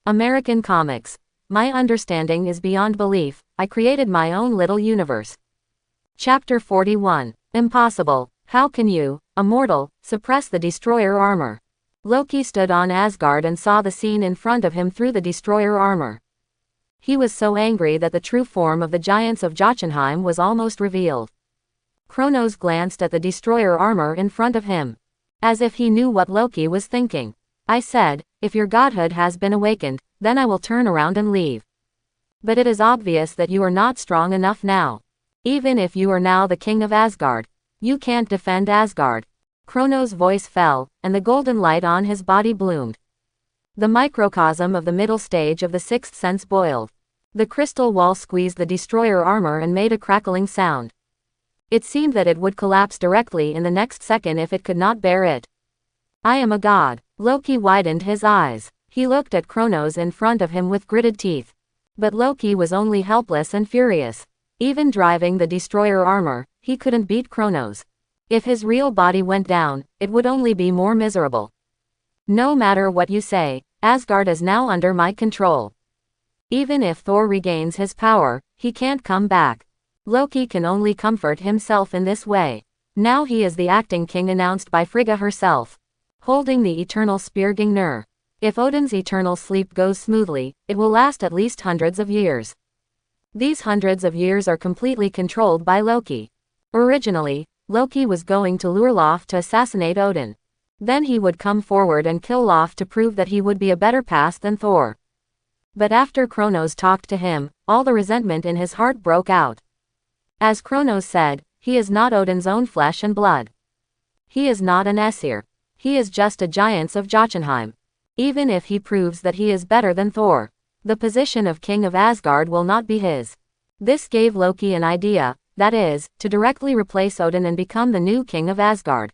American comics. My understanding is beyond belief, I created my own little universe. Chapter 41. Impossible. How can you, a mortal, suppress the destroyer armor? Loki stood on Asgard and saw the scene in front of him through the destroyer armor. He was so angry that the true form of the giants of Jotunheim was almost revealed. Kronos glanced at the destroyer armor in front of him, as if he knew what Loki was thinking. I said, if your godhood has been awakened, then I will turn around and leave. But it is obvious that you are not strong enough now. Even if you are now the king of Asgard, you can't defend Asgard. Kronos' voice fell, and the golden light on his body bloomed. The microcosm of the middle stage of the sixth sense boiled. The crystal wall squeezed the destroyer armor and made a crackling sound. It seemed that it would collapse directly in the next second if it could not bear it. I am a god. Loki widened his eyes. He looked at Kronos in front of him with gritted teeth. But Loki was only helpless and furious. Even driving the destroyer armor, he couldn't beat Kronos. If his real body went down, it would only be more miserable. No matter what you say, Asgard is now under my control. Even if Thor regains his power, he can't come back. Loki can only comfort himself in this way. Now he is the acting king announced by Frigga herself, holding the eternal spear Gungnir. If Odin's eternal sleep goes smoothly, it will last at least hundreds of years. These hundreds of years are completely controlled by Loki. Originally, Loki was going to lure Lof to assassinate Odin. Then he would come forward and kill Lof to prove that he would be a better pass than Thor. But after Kronos talked to him, all the resentment in his heart broke out. As Kronos said, he is not Odin's own flesh and blood. He is not an Aesir. He is just a giant of Jotunheim. Even if he proves that he is better than Thor, the position of king of Asgard will not be his. This gave Loki an idea, that is, to directly replace Odin and become the new king of Asgard.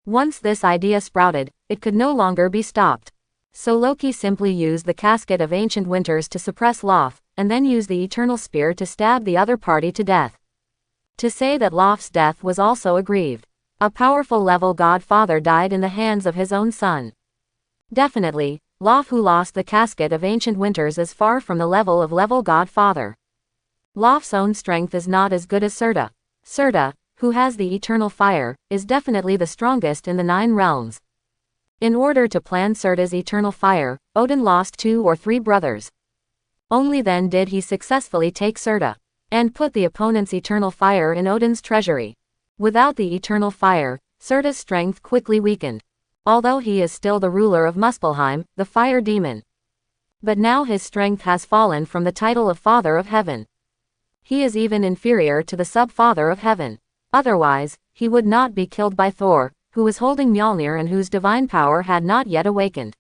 Once this idea sprouted, it could no longer be stopped. So Loki simply used the casket of ancient winters to suppress Lof, and then used the eternal spear to stab the other party to death. To say that Lof's death was also aggrieved. A powerful level godfather died in the hands of his own son. Definitely, Lof who lost the casket of ancient winters is far from the level of level godfather. Lof's own strength is not as good as Surta. Surta, who has the eternal fire, is definitely the strongest in the 9 realms. In order to plan Surta's eternal fire, Odin lost 2 or 3 brothers. Only then did he successfully take Surta, and put the opponent's eternal fire in Odin's treasury. Without the eternal fire, Surta's strength quickly weakened. Although he is still the ruler of Muspelheim, the fire demon. But now his strength has fallen from the title of Father of Heaven. He is even inferior to the sub-Father of Heaven. Otherwise, he would not be killed by Thor, who was holding Mjolnir and whose divine power had not yet awakened.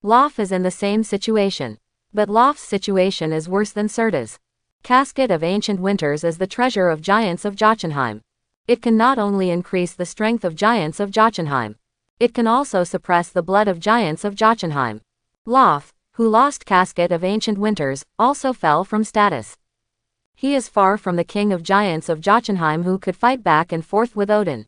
Lof is in the same situation. But Lof's situation is worse than Surta's. Casket of Ancient Winters is the treasure of giants of Jotunheim. It can not only increase the strength of giants of Jotunheim, it can also suppress the blood of giants of Jotunheim. Lof, who lost Casket of Ancient Winters, also fell from status. He is far from the king of giants of Jotunheim who could fight back and forth with Odin.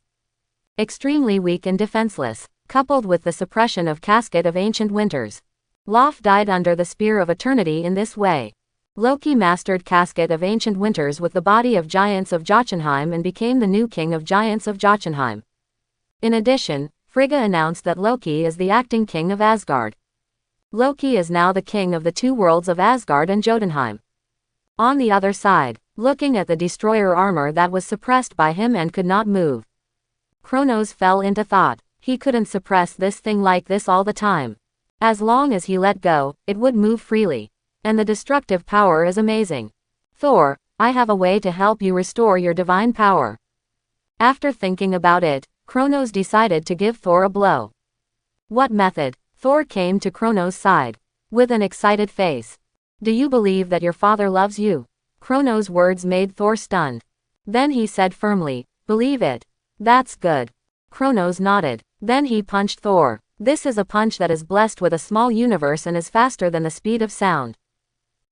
Extremely weak and defenseless, coupled with the suppression of Casket of Ancient Winters. Lof died under the Spear of Eternity in this way. Loki mastered Casket of Ancient Winters with the body of giants of Jotunheim and became the new king of giants of Jotunheim. In addition, Frigga announced that Loki is the acting king of Asgard. Loki is now the king of the 2 worlds of Asgard and Jotunheim. On the other side, looking at the destroyer armor that was suppressed by him and could not move, Kronos fell into thought. He couldn't suppress this thing like this all the time. As long as he let go, it would move freely. And the destructive power is amazing. Thor, I have a way to help you restore your divine power. After thinking about it, Kronos decided to give Thor a blow. What method? Thor came to Kronos' side, with an excited face. Do you believe that your father loves you? Kronos' words made Thor stunned. Then he said firmly, believe it. That's good. Kronos nodded. Then he punched Thor. This is a punch that is blessed with a small universe and is faster than the speed of sound.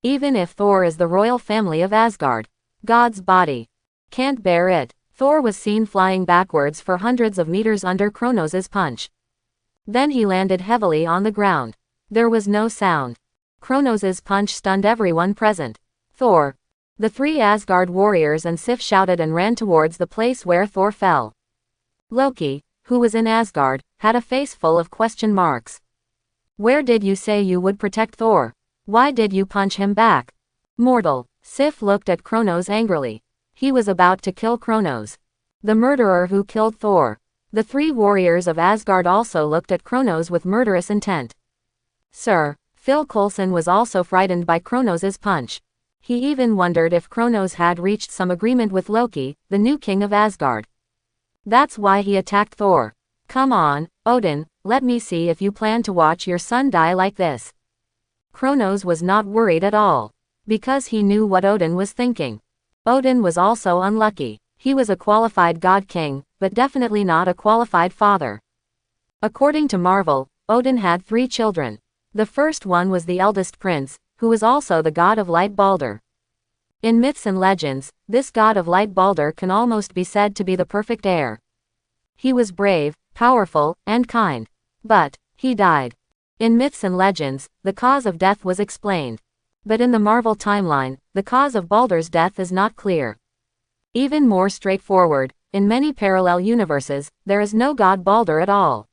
Even if Thor is the royal family of Asgard, God's body can't bear it. Thor was seen flying backwards for hundreds of meters under Kronos' punch. Then he landed heavily on the ground. There was no sound. Kronos' punch stunned everyone present. Thor. The three Asgard warriors and Sif shouted and ran towards the place where Thor fell. Loki, who was in Asgard, had a face full of question marks. Where did you say you would protect Thor? Why did you punch him back? Mortal. Sif looked at Kronos angrily. He was about to kill Kronos, the murderer who killed Thor. The three warriors of Asgard also looked at Kronos with murderous intent. Sir. Phil Coulson was also frightened by Kronos' punch. He even wondered if Kronos had reached some agreement with Loki, the new king of Asgard. That's why he attacked Thor. Come on, Odin, let me see if you plan to watch your son die like this. Kronos was not worried at all, because he knew what Odin was thinking. Odin was also unlucky. He was a qualified god king, but definitely not a qualified father. According to Marvel, Odin had 3 children. The first one was the eldest prince, who was also the god of light Balder. In myths and legends, this god of light Balder can almost be said to be the perfect heir. He was brave, powerful, and kind. But he died. In myths and legends, the cause of death was explained. But in the Marvel timeline, the cause of Balder's death is not clear. Even more straightforward, in many parallel universes, there is no god Balder at all.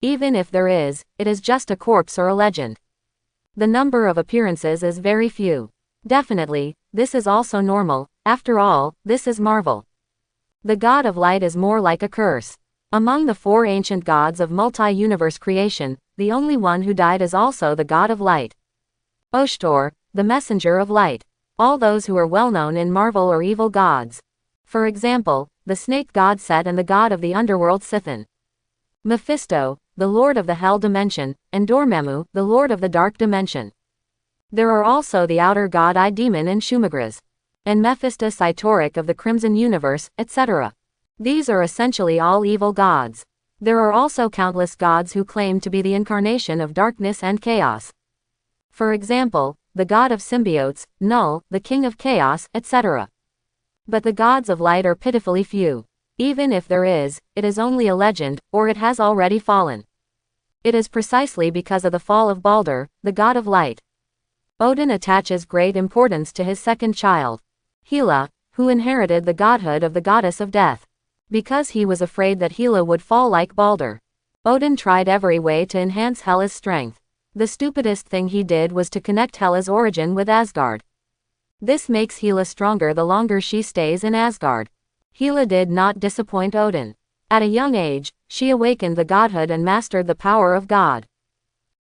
Even if there is, it is just a corpse or a legend. The number of appearances is very few. Definitely, this is also normal, after all, this is Marvel. The god of light is more like a curse. Among the 4 ancient gods of multi-universe creation, the only one who died is also the god of light. Oshtor, the messenger of light. All those who are well known in Marvel are evil gods. For example, the snake god Set and the god of the underworld Sithin. Mephisto, the lord of the hell dimension, and Dormammu, the lord of the dark dimension. There are also the outer god Eye Demon and Shumagraz, and Mephisto Cytoric of the Crimson Universe, etc. These are essentially all evil gods. There are also countless gods who claim to be the incarnation of darkness and chaos. For example, the god of symbiotes, Null, the king of chaos, etc. But the gods of light are pitifully few. Even if there is, it is only a legend, or it has already fallen. It is precisely because of the fall of Balder, the god of light. Odin attaches great importance to his second child, Hela, who inherited the godhood of the goddess of death. Because he was afraid that Hela would fall like Balder, Odin tried every way to enhance Hela's strength. The stupidest thing he did was to connect Hela's origin with Asgard. This makes Hela stronger the longer she stays in Asgard. Hela did not disappoint Odin. At a young age, she awakened the godhood and mastered the power of God,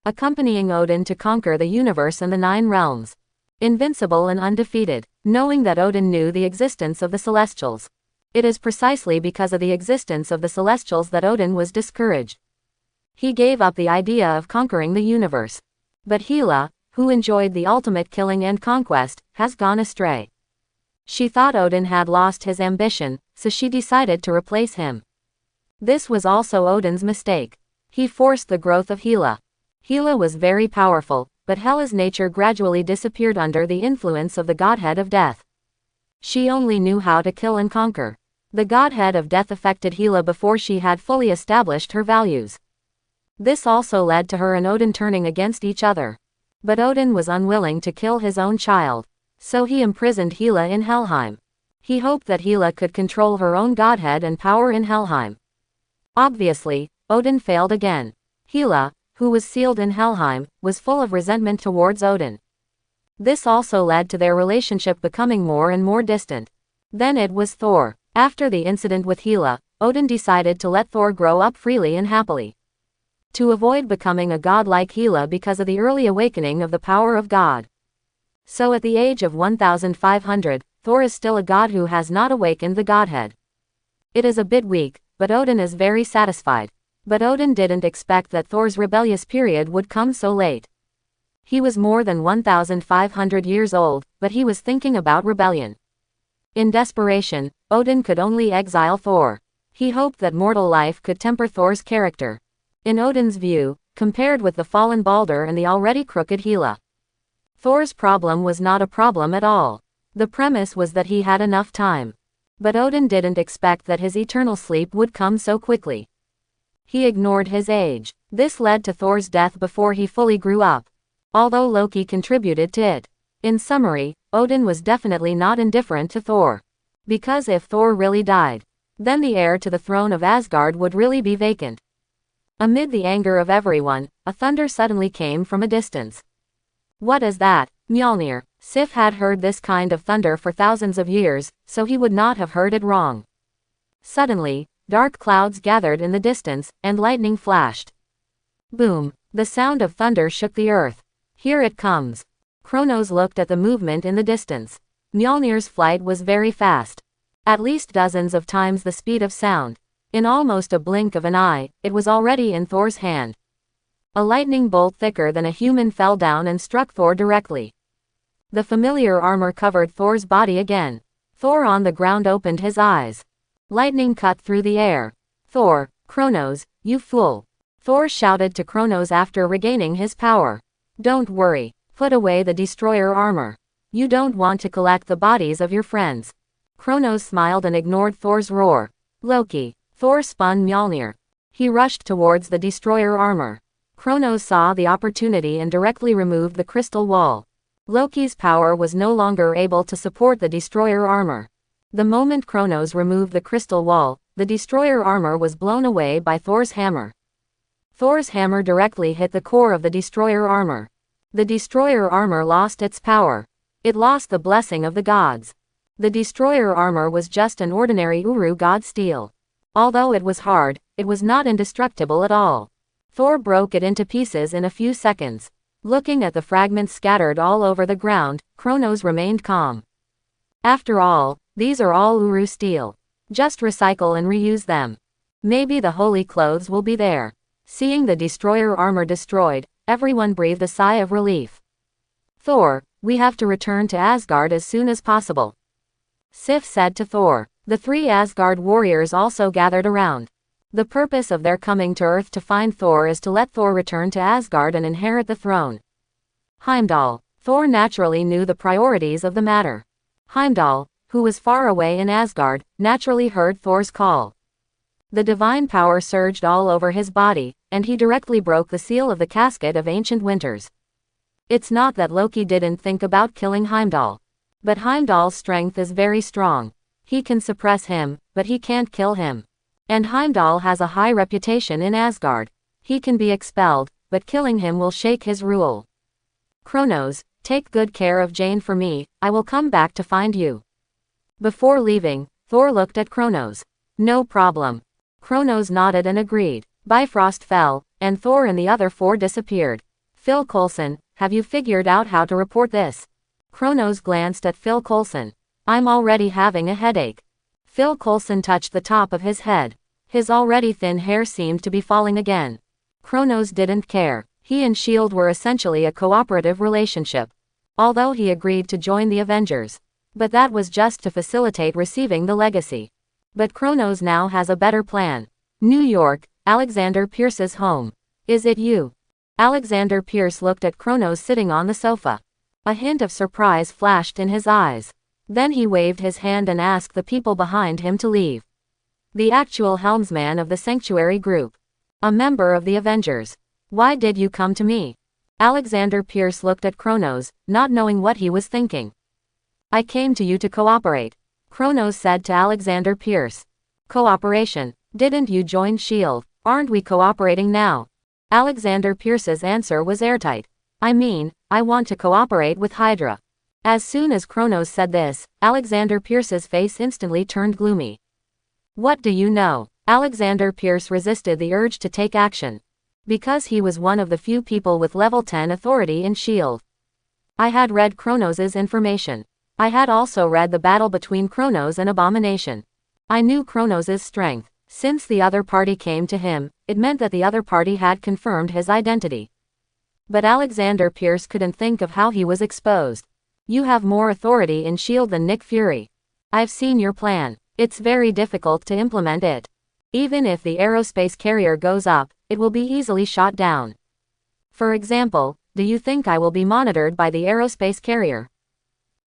accompanying Odin to conquer the universe and the 9 realms. Invincible and undefeated, knowing that Odin knew the existence of the Celestials. It is precisely because of the existence of the Celestials that Odin was discouraged. He gave up the idea of conquering the universe. But Hela, who enjoyed the ultimate killing and conquest, has gone astray. She thought Odin had lost his ambition, so she decided to replace him. This was also Odin's mistake. He forced the growth of Hela. Hela was very powerful, but Hela's nature gradually disappeared under the influence of the godhead of death. She only knew how to kill and conquer. The godhead of death affected Hela before she had fully established her values. This also led to her and Odin turning against each other. But Odin was unwilling to kill his own child, so he imprisoned Hela in Helheim. He hoped that Hela could control her own godhead and power in Helheim. Obviously, Odin failed again. Hela, who was sealed in Helheim, was full of resentment towards Odin. This also led to their relationship becoming more and more distant. Then it was Thor. After the incident with Hela, Odin decided to let Thor grow up freely and happily. To avoid becoming a god like Hela because of the early awakening of the power of God. So at the age of 1500, Thor is still a god who has not awakened the godhead. It is a bit weak, but Odin is very satisfied. But Odin didn't expect that Thor's rebellious period would come so late. He was more than 1500 years old, but he was thinking about rebellion. In desperation, Odin could only exile Thor. He hoped that mortal life could temper Thor's character. In Odin's view, compared with the fallen Balder and the already crooked Hela, Thor's problem was not a problem at all. The premise was that he had enough time. But Odin didn't expect that his eternal sleep would come so quickly. He ignored his age. This led to Thor's death before he fully grew up. although Loki contributed to it. In summary, Odin was definitely not indifferent to Thor. Because if Thor really died, then the heir to the throne of Asgard would really be vacant. Amid the anger of everyone, a thunder suddenly came from a distance. What is that? Mjolnir. Sif had heard this kind of thunder for thousands of years, so he would not have heard it wrong. Suddenly, dark clouds gathered in the distance, and lightning flashed. Boom! The sound of thunder shook the earth. Here it comes. Kronos looked at the movement in the distance. Mjolnir's flight was very fast. At least dozens of times the speed of sound. In almost a blink of an eye, it was already in Thor's hand. A lightning bolt thicker than a human fell down and struck Thor directly. The familiar armor covered Thor's body again. Thor on the ground opened his eyes. Lightning cut through the air. Thor, Kronos, you fool! Thor shouted to Kronos after regaining his power. Don't worry, put away the destroyer armor. You don't want to collect the bodies of your friends. Kronos smiled and ignored Thor's roar. Loki. Thor spun Mjolnir. He rushed towards the destroyer armor. Kronos saw the opportunity and directly removed the crystal wall. Loki's power was no longer able to support the destroyer armor. The moment Kronos removed the crystal wall, the destroyer armor was blown away by Thor's hammer. Thor's hammer directly hit the core of the destroyer armor. The destroyer armor lost its power. It lost the blessing of the gods. The destroyer armor was just an ordinary Uru god steel. Although it was hard, it was not indestructible at all. Thor broke it into pieces in a few seconds. Looking at the fragments scattered all over the ground, Kronos remained calm. After all, these are all Uru steel. Just recycle and reuse them. Maybe the holy clothes will be there. Seeing the destroyer armor destroyed, everyone breathed a sigh of relief. Thor, we have to return to Asgard as soon as possible. Sif said to Thor. The 3 Asgard warriors also gathered around. The purpose of their coming to Earth to find Thor is to let Thor return to Asgard and inherit the throne. Heimdall. Thor naturally knew the priorities of the matter. Heimdall, who was far away in Asgard, naturally heard Thor's call. The divine power surged all over his body, and he directly broke the seal of the casket of ancient winters. It's not that Loki didn't think about killing Heimdall. But Heimdall's strength is very strong. He can suppress him, but he can't kill him. And Heimdall has a high reputation in Asgard. He can be expelled, but killing him will shake his rule. Kronos, take good care of Jane for me, I will come back to find you. Before leaving, Thor looked at Kronos. No problem. Kronos nodded and agreed. Bifrost fell, and Thor and the other 4 disappeared. Phil Coulson, have you figured out how to report this? Kronos glanced at Phil Coulson. I'm already having a headache. Phil Coulson touched the top of his head. His already thin hair seemed to be falling again. Kronos didn't care. He and S.H.I.E.L.D. were essentially a cooperative relationship. Although he agreed to join the Avengers. But that was just to facilitate receiving the legacy. But Kronos now has a better plan. New York, Alexander Pierce's home. Is it you? Alexander Pierce looked at Kronos sitting on the sofa. A hint of surprise flashed in his eyes. Then he waved his hand and asked the people behind him to leave. The actual helmsman of the Sanctuary Group. A member of the Avengers. Why did you come to me? Alexander Pierce looked at Kronos, not knowing what he was thinking. I came to you to cooperate. Kronos said to Alexander Pierce. Cooperation? Didn't you join S.H.I.E.L.D.? Aren't we cooperating now? Alexander Pierce's answer was airtight. I mean, I want to cooperate with Hydra. As soon as Kronos said this, Alexander Pierce's face instantly turned gloomy. What do you know? Alexander Pierce resisted the urge to take action. Because he was one of the few people with level 10 authority in S.H.I.E.L.D. I had read Kronos's information. I had also read the battle between Kronos and Abomination. I knew Kronos's strength. Since the other party came to him, it meant that the other party had confirmed his identity. But Alexander Pierce couldn't think of how he was exposed. You have more authority in S.H.I.E.L.D. than Nick Fury. I've seen your plan. It's very difficult to implement it. Even if the aerospace carrier goes up, it will be easily shot down. For example, do you think I will be monitored by the aerospace carrier?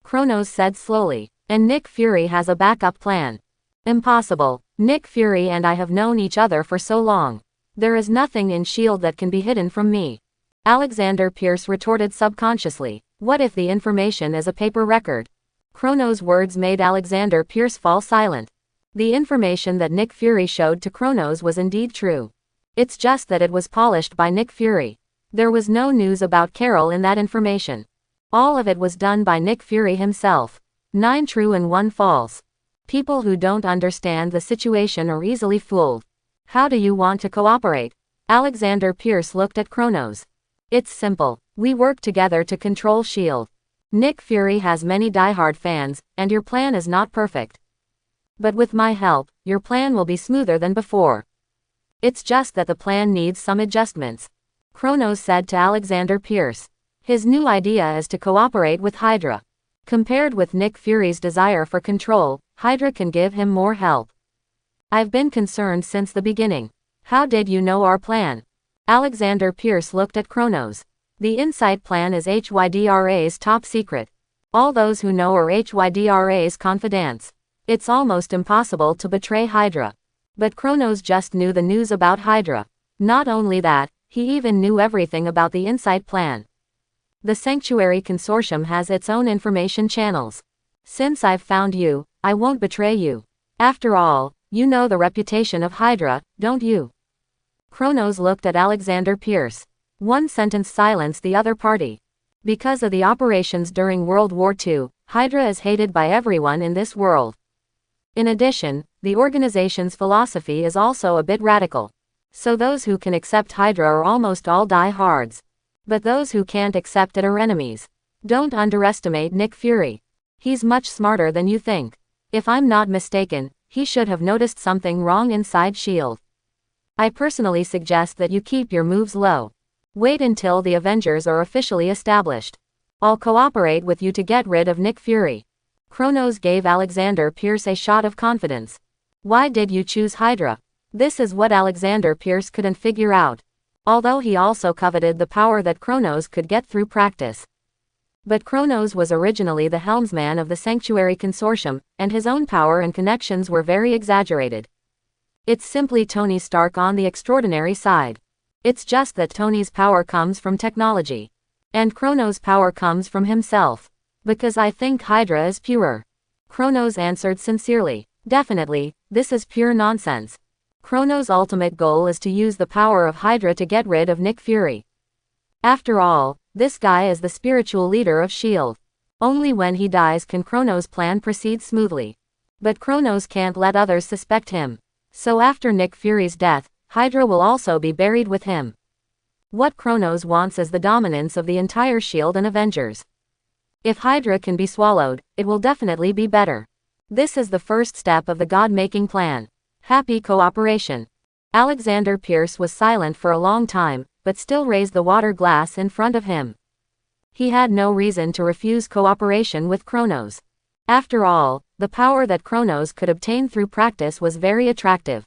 Kronos said slowly. And Nick Fury has a backup plan. Impossible. Nick Fury and I have known each other for so long. There is nothing in S.H.I.E.L.D. that can be hidden from me. Alexander Pierce retorted subconsciously. What if the information is a paper record? Kronos' words made Alexander Pierce fall silent. The information that Nick Fury showed to Kronos was indeed true. It's just that it was polished by Nick Fury. There was no news about Carol in that information. All of it was done by Nick Fury himself. 9 true and 1 false. People who don't understand the situation are easily fooled. How do you want to cooperate? Alexander Pierce looked at Kronos. It's simple. We work together to control S.H.I.E.L.D. Nick Fury has many diehard fans, and your plan is not perfect. But with my help, your plan will be smoother than before. It's just that the plan needs some adjustments. Kronos said to Alexander Pierce. His new idea is to cooperate with Hydra. Compared with Nick Fury's desire for control, Hydra can give him more help. I've been concerned since the beginning. How did you know our plan? Alexander Pierce looked at Kronos. The Insight plan is HYDRA's top secret. All those who know are HYDRA's confidants. It's almost impossible to betray Hydra. But Kronos just knew the news about Hydra. Not only that, he even knew everything about the Insight plan. The Sanctuary Consortium has its own information channels. Since I've found you, I won't betray you. After all, you know the reputation of Hydra, don't you? Kronos looked at Alexander Pierce. One sentence silenced the other party. Because of the operations during World War II, Hydra is hated by everyone in this world. In addition, the organization's philosophy is also a bit radical. So those who can accept Hydra are almost all die-hards. But those who can't accept it are enemies. Don't underestimate Nick Fury. He's much smarter than you think. If I'm not mistaken, he should have noticed something wrong inside S.H.I.E.L.D. I personally suggest that you keep your moves low. Wait until the Avengers are officially established. I'll cooperate with you to get rid of Nick Fury. Kronos gave Alexander Pierce a shot of confidence. Why did you choose Hydra? This is what Alexander Pierce couldn't figure out. Although he also coveted the power that Kronos could get through practice. But Kronos was originally the helmsman of the Sanctuary Consortium, and his own power and connections were very exaggerated. It's simply Tony Stark on the extraordinary side. It's just that Tony's power comes from technology. And Kronos' power comes from himself. Because I think Hydra is purer. Kronos answered sincerely. Definitely, this is pure nonsense. Kronos' ultimate goal is to use the power of Hydra to get rid of Nick Fury. After all, this guy is the spiritual leader of S.H.I.E.L.D. Only when he dies can Kronos' plan proceed smoothly. But Kronos can't let others suspect him. So after Nick Fury's death, Hydra will also be buried with him. What Kronos wants is the dominance of the entire S.H.I.E.L.D. and Avengers. If Hydra can be swallowed, it will definitely be better. This is the first step of the God-making plan. Happy cooperation. Alexander Pierce was silent for a long time, but still raised the water glass in front of him. He had no reason to refuse cooperation with Kronos. After all, the power that Kronos could obtain through practice was very attractive.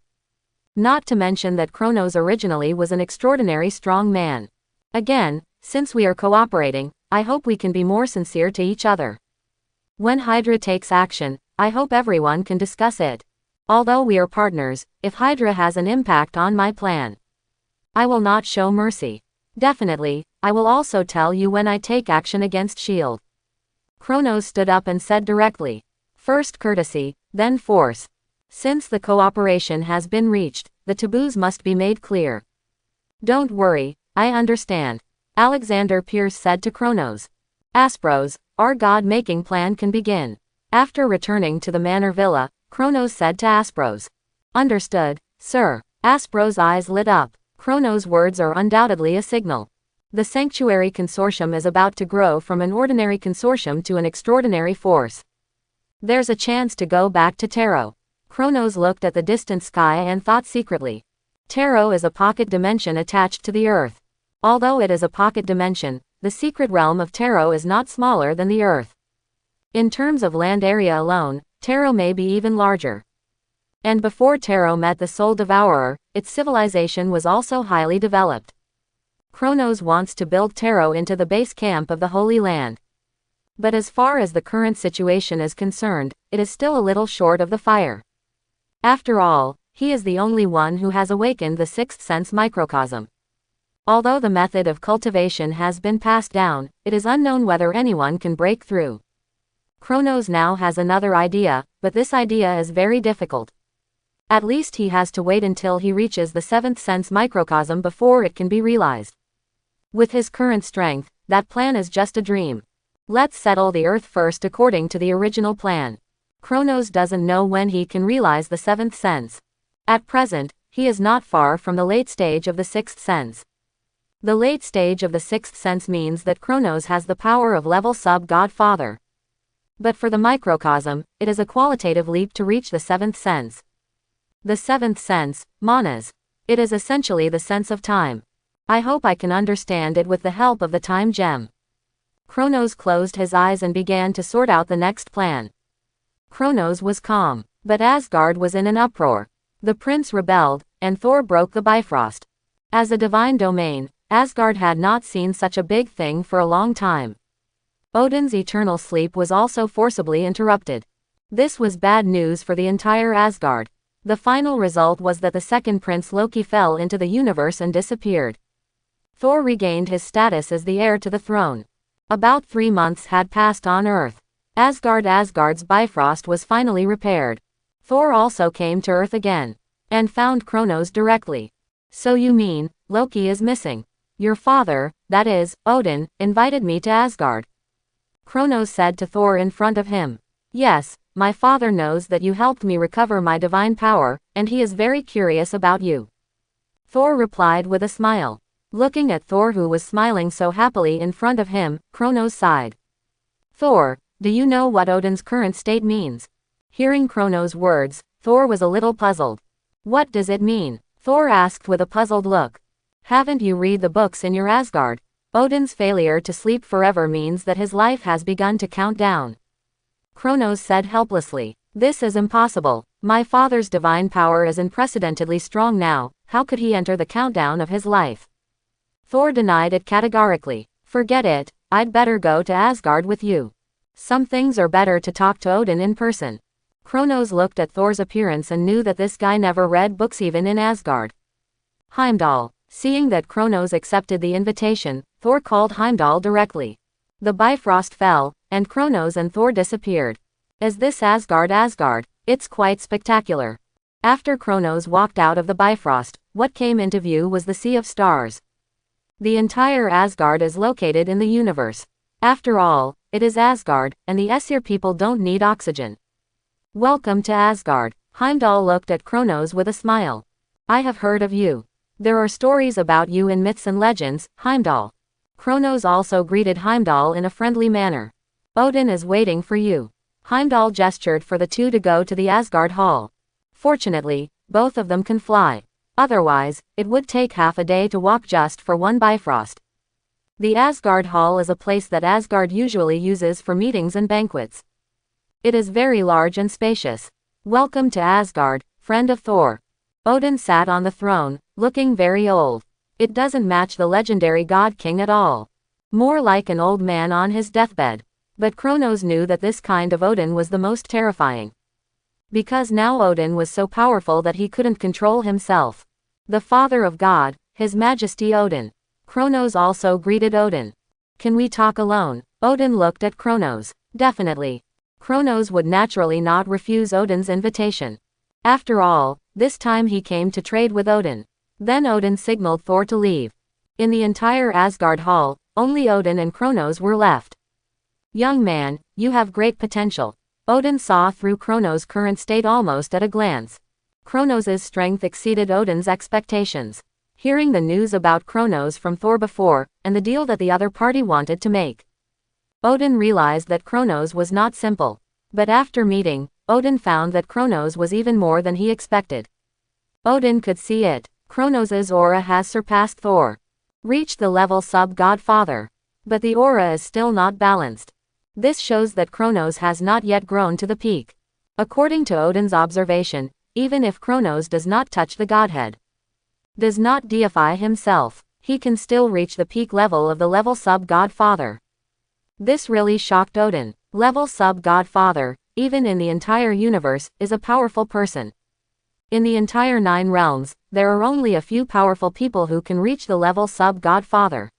Not to mention that Kronos originally was an extraordinary strong man. Again, since we are cooperating, I hope we can be more sincere to each other. When Hydra takes action, I hope everyone can discuss it. Although we are partners, if Hydra has an impact on my plan, I will not show mercy. Definitely, I will also tell you when I take action against S.H.I.E.L.D. Kronos stood up and said directly. First courtesy, then force. Since the cooperation has been reached, the taboos must be made clear. Don't worry, I understand. Alexander Pierce said to Kronos. Aspros, our God-making plan can begin. After returning to the Manor Villa, Kronos said to Aspros. Understood, sir. Aspros' eyes lit up. Kronos' words are undoubtedly a signal. The Sanctuary Consortium is about to grow from an ordinary consortium to an extraordinary force. There's a chance to go back to Taro. Kronos looked at the distant sky and thought secretly. Taro is a pocket dimension attached to the Earth. Although it is a pocket dimension, the secret realm of Taro is not smaller than the Earth. In terms of land area alone, Taro may be even larger. And before Taro met the Soul Devourer, its civilization was also highly developed. Kronos wants to build Taro into the base camp of the Holy Land. But as far as the current situation is concerned, it is still a little short of the fire. After all, he is the only one who has awakened the sixth sense microcosm. Although the method of cultivation has been passed down, it is unknown whether anyone can break through. Kronos now has another idea, but this idea is very difficult. At least he has to wait until he reaches the seventh sense microcosm before it can be realized. With his current strength, that plan is just a dream. Let's settle the Earth first according to the original plan. Kronos doesn't know when he can realize the seventh sense. At present, he is not far from the late stage of the sixth sense. The late stage of the sixth sense means that Kronos has the power of level sub-Godfather. But for the microcosm, it is a qualitative leap to reach the seventh sense. The seventh sense, Manas. It is essentially the sense of time. I hope I can understand it with the help of the time gem. Kronos closed his eyes and began to sort out the next plan. Kronos was calm, but Asgard was in an uproar. The prince rebelled, and Thor broke the Bifrost. As a divine domain, Asgard had not seen such a big thing for a long time. Odin's eternal sleep was also forcibly interrupted. This was bad news for the entire Asgard. The final result was that the second prince Loki fell into the universe and disappeared. Thor regained his status as the heir to the throne. About 3 months had passed on Earth. Asgard's Bifrost was finally repaired. Thor also came to Earth again, and found Kronos directly. So you mean, Loki is missing? Your father, that is, Odin, invited me to Asgard. Kronos said to Thor in front of him. Yes, my father knows that you helped me recover my divine power, and he is very curious about you. Thor replied with a smile. Looking at Thor, who was smiling so happily in front of him, Kronos sighed. Thor, do you know what Odin's current state means? Hearing Kronos' words, Thor was a little puzzled. What does it mean? Thor asked with a puzzled look. Haven't you read the books in your Asgard? Odin's failure to sleep forever means that his life has begun to count down. Kronos said helplessly. This is impossible. My father's divine power is unprecedentedly strong now, how could he enter the countdown of his life? Thor denied it categorically. Forget it, I'd better go to Asgard with you. Some things are better to talk to Odin in person. Kronos looked at Thor's appearance and knew that this guy never read books even in Asgard. Heimdall. Seeing that Kronos accepted the invitation, Thor called Heimdall directly. The Bifrost fell, and Kronos and Thor disappeared. Is this Asgard? It's quite spectacular. After Kronos walked out of the Bifrost, what came into view was the sea of stars. The entire Asgard is located in the universe. After all, it is Asgard, and the Aesir people don't need oxygen. Welcome to Asgard. Heimdall looked at Kronos with a smile. I have heard of you. There are stories about you in myths and legends, Heimdall. Kronos also greeted Heimdall in a friendly manner. Odin is waiting for you. Heimdall gestured for the two to go to the Asgard Hall. Fortunately, both of them can fly. Otherwise, it would take half a day to walk just for one Bifrost. The Asgard Hall is a place that Asgard usually uses for meetings and banquets. It is very large and spacious. Welcome to Asgard, friend of Thor. Odin sat on the throne, looking very old. It doesn't match the legendary God King at all. More like an old man on his deathbed. But Kronos knew that this kind of Odin was the most terrifying. Because now Odin was so powerful that he couldn't control himself. The father of God, His Majesty Odin. Kronos also greeted Odin. Can we talk alone? Odin looked at Kronos. Definitely. Kronos would naturally not refuse Odin's invitation. After all, this time he came to trade with Odin. Then Odin signaled Thor to leave. In the entire Asgard Hall, only Odin and Kronos were left. Young man, you have great potential. Odin saw through Kronos' current state almost at a glance. Kronos' strength exceeded Odin's expectations. Hearing the news about Kronos from Thor before, and the deal that the other party wanted to make, Odin realized that Kronos was not simple. But after meeting, Odin found that Kronos was even more than he expected. Odin could see it. Kronos' aura has surpassed Thor. Reached the level sub-Godfather. But the aura is still not balanced. This shows that Kronos has not yet grown to the peak. According to Odin's observation, even if Kronos does not touch the godhead, does not deify himself, he can still reach the peak level of the level sub-Godfather. This really shocked Odin. Level sub-Godfather, even in the entire universe, is a powerful person. In the entire 9 realms, there are only a few powerful people who can reach the level sub-godfather.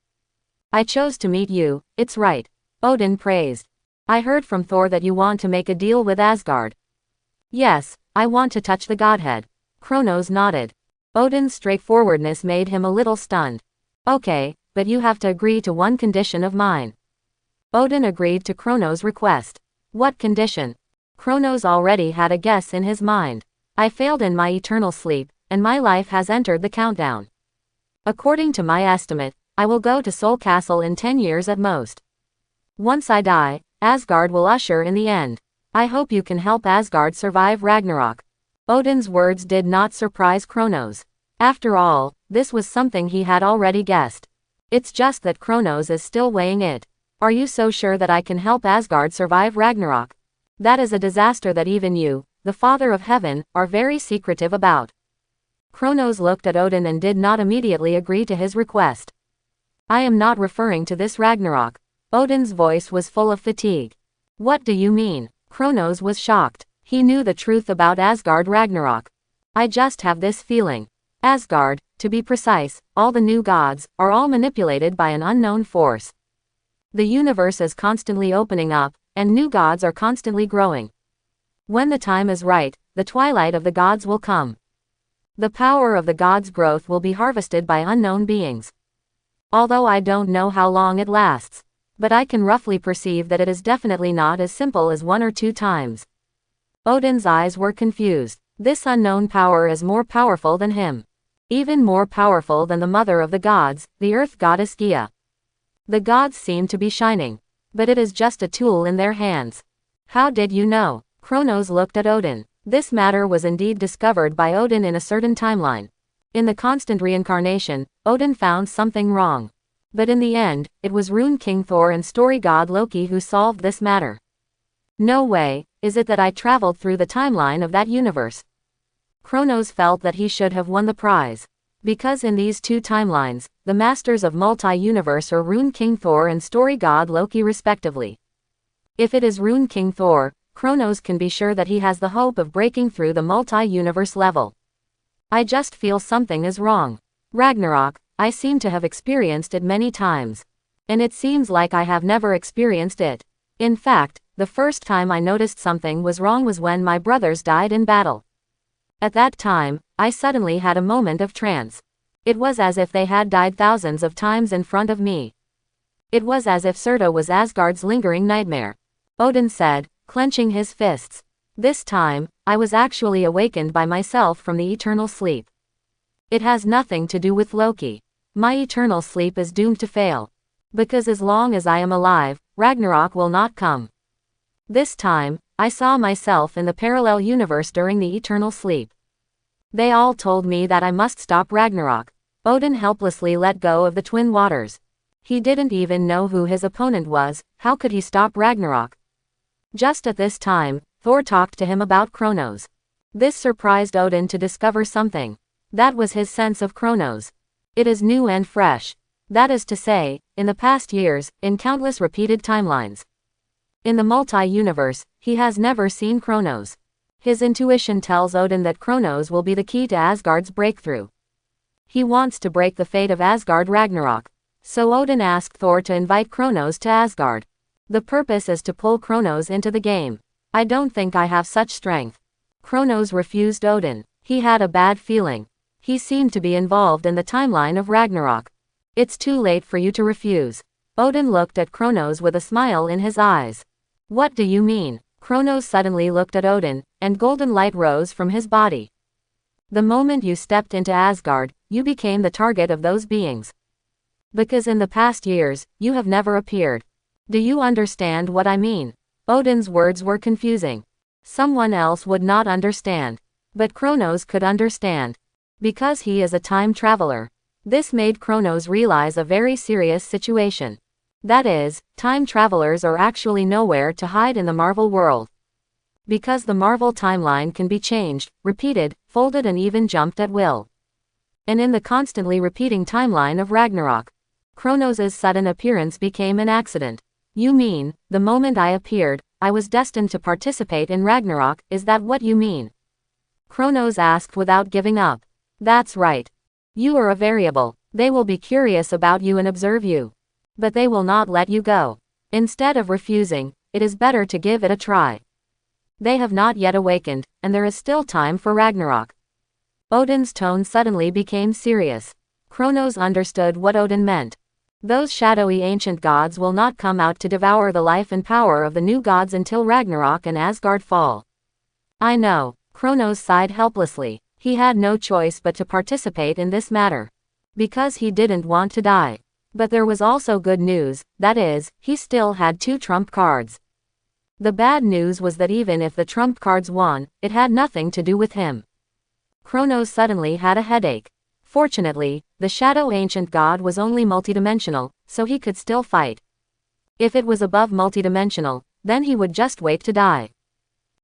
I chose to meet you, it's right. Odin praised. I heard from Thor that you want to make a deal with Asgard. Yes, I want to touch the godhead. Kronos nodded. Odin's straightforwardness made him a little stunned. Okay, but you have to agree to one condition of mine. Odin agreed to Kronos' request. What condition? Kronos already had a guess in his mind. I failed in my eternal sleep, and my life has entered the countdown. According to my estimate, I will go to Sol Castle in 10 years at most. Once I die, Asgard will usher in the end. I hope you can help Asgard survive Ragnarok. Odin's words did not surprise Kronos. After all, this was something he had already guessed. It's just that Kronos is still weighing it. Are you so sure that I can help Asgard survive Ragnarok? That is a disaster that even you, the Father of Heaven, are very secretive about. Kronos looked at Odin and did not immediately agree to his request. I am not referring to this Ragnarok. Odin's voice was full of fatigue. What do you mean? Kronos was shocked. He knew the truth about Asgard Ragnarok. I just have this feeling. Asgard, to be precise, all the new gods, are all manipulated by an unknown force. The universe is constantly opening up, and new gods are constantly growing. When the time is right, the twilight of the gods will come. The power of the gods' growth will be harvested by unknown beings. Although I don't know how long it lasts. But I can roughly perceive that it is definitely not as simple as 1 or 2 times. Odin's eyes were confused. This unknown power is more powerful than him. Even more powerful than the mother of the gods, the earth goddess Gaia. The gods seem to be shining. But it is just a tool in their hands. How did you know? Kronos looked at Odin. This matter was indeed discovered by Odin in a certain timeline. In the constant reincarnation, Odin found something wrong. But in the end, it was Rune King Thor and story god Loki who solved this matter. No way, is it that I traveled through the timeline of that universe? Kronos felt that he should have won the prize. Because in these 2 timelines, the masters of multi-universe are Rune King Thor and story god Loki respectively. If it is Rune King Thor, Kronos can be sure that he has the hope of breaking through the multi-universe level. I just feel something is wrong. Ragnarok, I seem to have experienced it many times. And it seems like I have never experienced it. In fact, the first time I noticed something was wrong was when my brothers died in battle. At that time, I suddenly had a moment of trance. It was as if they had died thousands of times in front of me. It was as if Surta was Asgard's lingering nightmare. Odin said, clenching his fists. This time, I was actually awakened by myself from the eternal sleep. It has nothing to do with Loki. My eternal sleep is doomed to fail. Because as long as I am alive, Ragnarok will not come. This time, I saw myself in the parallel universe during the eternal sleep. They all told me that I must stop Ragnarok. Odin helplessly let go of the twin waters. He didn't even know who his opponent was, how could he stop Ragnarok? Just at this time, Thor talked to him about Kronos. This surprised Odin to discover something. That was his sense of Kronos. It is new and fresh. That is to say, in the past years, in countless repeated timelines. In the multi-universe, he has never seen Kronos. His intuition tells Odin that Kronos will be the key to Asgard's breakthrough. He wants to break the fate of Asgard Ragnarok. So Odin asked Thor to invite Kronos to Asgard. The purpose is to pull Kronos into the game. I don't think I have such strength. Kronos refused Odin. He had a bad feeling. He seemed to be involved in the timeline of Ragnarok. It's too late for you to refuse. Odin looked at Kronos with a smile in his eyes. What do you mean? Kronos suddenly looked at Odin, and golden light rose from his body. The moment you stepped into Asgard, you became the target of those beings. Because in the past years, you have never appeared. Do you understand what I mean? Odin's words were confusing. Someone else would not understand. But Kronos could understand. Because he is a time traveler. This made Kronos realize a very serious situation. That is, time travelers are actually nowhere to hide in the Marvel world. Because the Marvel timeline can be changed, repeated, folded and even jumped at will. And in the constantly repeating timeline of Ragnarok, Kronos' sudden appearance became an accident. You mean, the moment I appeared, I was destined to participate in Ragnarok, is that what you mean? Kronos asked without giving up. That's right. You are a variable. They will be curious about you and observe you. But they will not let you go. Instead of refusing, it is better to give it a try. They have not yet awakened, and there is still time for Ragnarok. Odin's tone suddenly became serious. Kronos understood what Odin meant. Those shadowy ancient gods will not come out to devour the life and power of the new gods until Ragnarok and Asgard fall. I know. Kronos sighed helplessly. He had no choice but to participate in this matter. Because he didn't want to die. But there was also good news, that is, he still had 2 trump cards. The bad news was that even if the trump cards won, it had nothing to do with him. Kronos suddenly had a headache. Fortunately, the shadow ancient god was only multidimensional, so he could still fight. If it was above multidimensional, then he would just wait to die.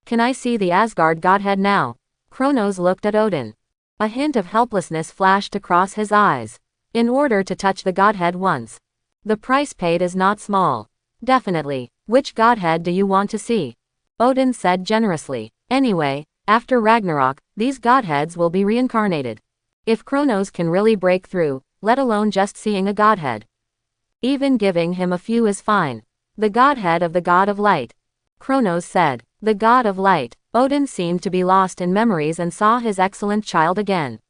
Can I see the Asgard godhead now? Kronos looked at Odin. A hint of helplessness flashed across his eyes. In order to touch the godhead once. The price paid is not small. Definitely. Which godhead do you want to see? Odin said generously. Anyway, after Ragnarok, these godheads will be reincarnated. If Kronos can really break through, let alone just seeing a godhead. Even giving him a few is fine. The godhead of the god of light. Kronos said. The god of light. Odin seemed to be lost in memories and saw his excellent child again.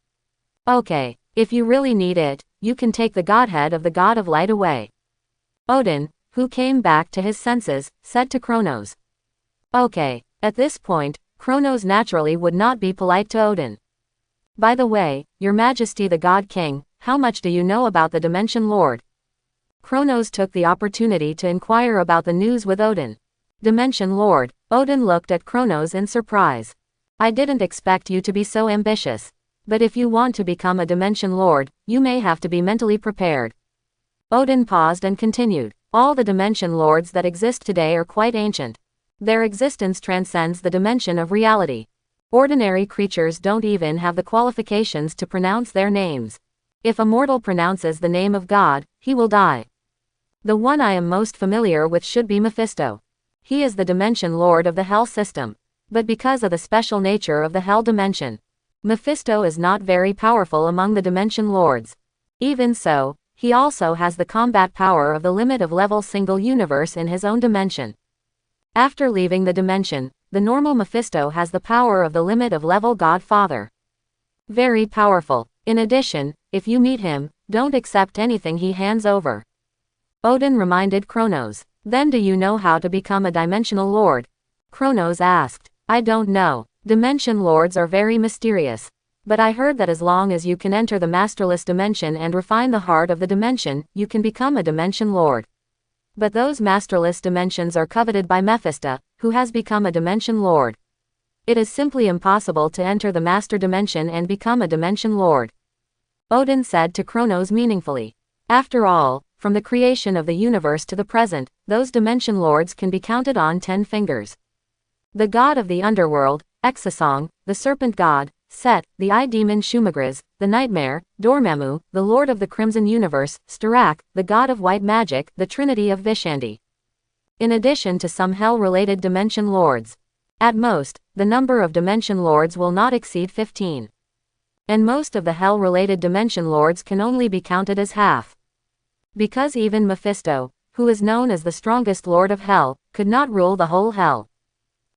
Okay, if you really need it, you can take the godhead of the god of light away. Odin, who came back to his senses, said to Kronos. Okay, at this point, Kronos naturally would not be polite to Odin. By the way, Your Majesty the God King, how much do you know about the Dimension Lord? Kronos took the opportunity to inquire about the news with Odin. Dimension Lord. Odin looked at Kronos in surprise. I didn't expect you to be so ambitious. But if you want to become a Dimension Lord, you may have to be mentally prepared. Odin paused and continued. All the Dimension Lords that exist today are quite ancient. Their existence transcends the dimension of reality. Ordinary creatures don't even have the qualifications to pronounce their names. If a mortal pronounces the name of God, he will die. The one I am most familiar with should be Mephisto. He is the Dimension Lord of the Hell system. But because of the special nature of the Hell dimension, Mephisto is not very powerful among the Dimension Lords. Even so, he also has the combat power of the limit of level single universe in his own dimension. After leaving the dimension, the normal Mephisto has the power of the limit of level Godfather. Very powerful. In addition, if you meet him, don't accept anything he hands over. Odin reminded Kronos. Then do you know how to become a Dimensional Lord? Kronos asked. I don't know. Dimension Lords are very mysterious. But I heard that as long as you can enter the masterless dimension and refine the heart of the dimension, you can become a Dimension Lord. But those masterless dimensions are coveted by Mephisto, who has become a Dimension Lord. It is simply impossible to enter the master dimension and become a Dimension Lord. Odin said to Kronos meaningfully. After all, from the creation of the universe to the present, those Dimension Lords can be counted on 10 fingers. The god of the underworld, Exasong, the serpent god, Set, the eye demon Shumagraz, the nightmare, Dormammu, the lord of the crimson universe, Starak, the god of white magic, the trinity of Vishandi. In addition to some hell-related Dimension Lords. At most, the number of Dimension Lords will not exceed 15. And most of the hell-related Dimension Lords can only be counted as half. Because even Mephisto, who is known as the strongest Lord of Hell, could not rule the whole hell.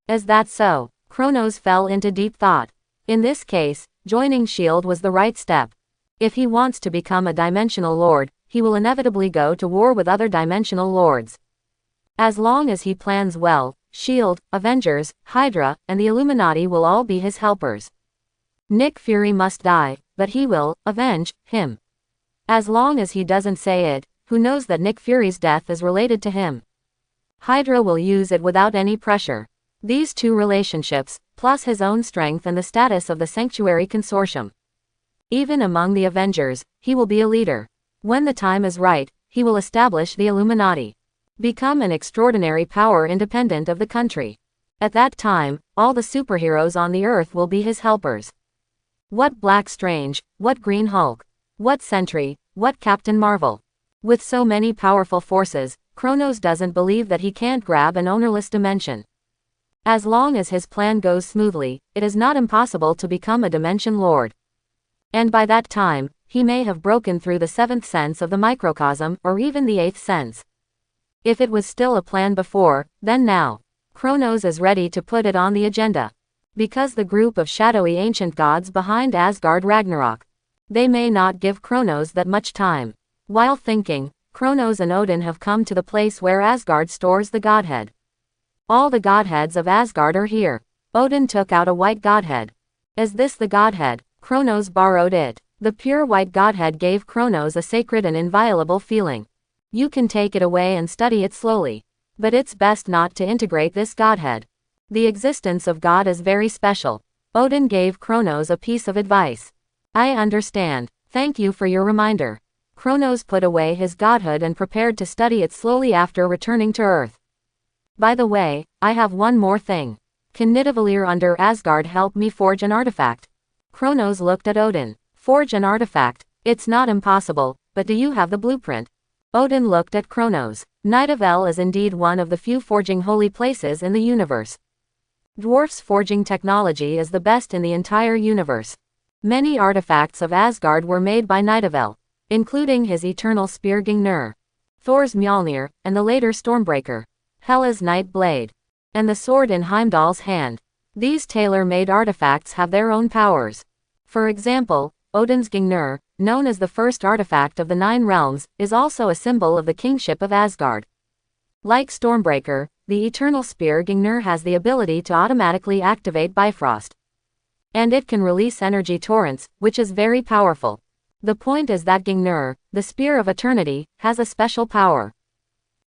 Is that so? Kronos fell into deep thought. In this case, joining S.H.I.E.L.D. was the right step. If he wants to become a Dimensional Lord, he will inevitably go to war with other Dimensional Lords. As long as he plans well, S.H.I.E.L.D., Avengers, Hydra, and the Illuminati will all be his helpers. Nick Fury must die, but he will avenge him. As long as he doesn't say it, who knows that Nick Fury's death is related to him? Hydra will use it without any pressure. These two relationships, plus his own strength and the status of the Sanctuary Consortium. Even among the Avengers, he will be a leader. When the time is right, he will establish the Illuminati. Become an extraordinary power independent of the country. At that time, all the superheroes on the earth will be his helpers. What Black Strange, what Green Hulk, what Sentry, what Captain Marvel. With so many powerful forces, Kronos doesn't believe that he can't grab an ownerless dimension. As long as his plan goes smoothly, it is not impossible to become a Dimension Lord. And by that time, he may have broken through the 7th sense of the microcosm, or even the 8th sense. If it was still a plan before, then now, Kronos is ready to put it on the agenda. Because the group of shadowy ancient gods behind Asgard Ragnarok, they may not give Kronos that much time. While thinking, Kronos and Odin have come to the place where Asgard stores the godhead. All the godheads of Asgard are here. Odin took out a white godhead. Is this the godhead? Kronos borrowed it. The pure white godhead gave Kronos a sacred and inviolable feeling. You can take it away and study it slowly. But it's best not to integrate this godhead. The existence of God is very special. Odin gave Kronos a piece of advice. I understand. Thank you for your reminder. Kronos put away his godhood and prepared to study it slowly after returning to Earth. By the way, I have one more thing. Can Nidavellir under Asgard help me forge an artifact? Kronos looked at Odin. Forge an artifact? It's not impossible, but do you have the blueprint? Odin looked at Kronos. Nidavellir is indeed one of the few forging holy places in the universe. Dwarfs' forging technology is the best in the entire universe. Many artifacts of Asgard were made by Nidavellir, including his eternal spear Gungnir, Thor's Mjolnir, and the later Stormbreaker, Hela's Night Blade, and the sword in Heimdall's hand. These tailor-made artifacts have their own powers. For example, Odin's Gungnir, known as the first artifact of the 9 realms, is also a symbol of the kingship of Asgard. Like Stormbreaker, the eternal spear Gungnir has the ability to automatically activate Bifrost. And it can release energy torrents, which is very powerful. The point is that Gungnir, the spear of eternity, has a special power.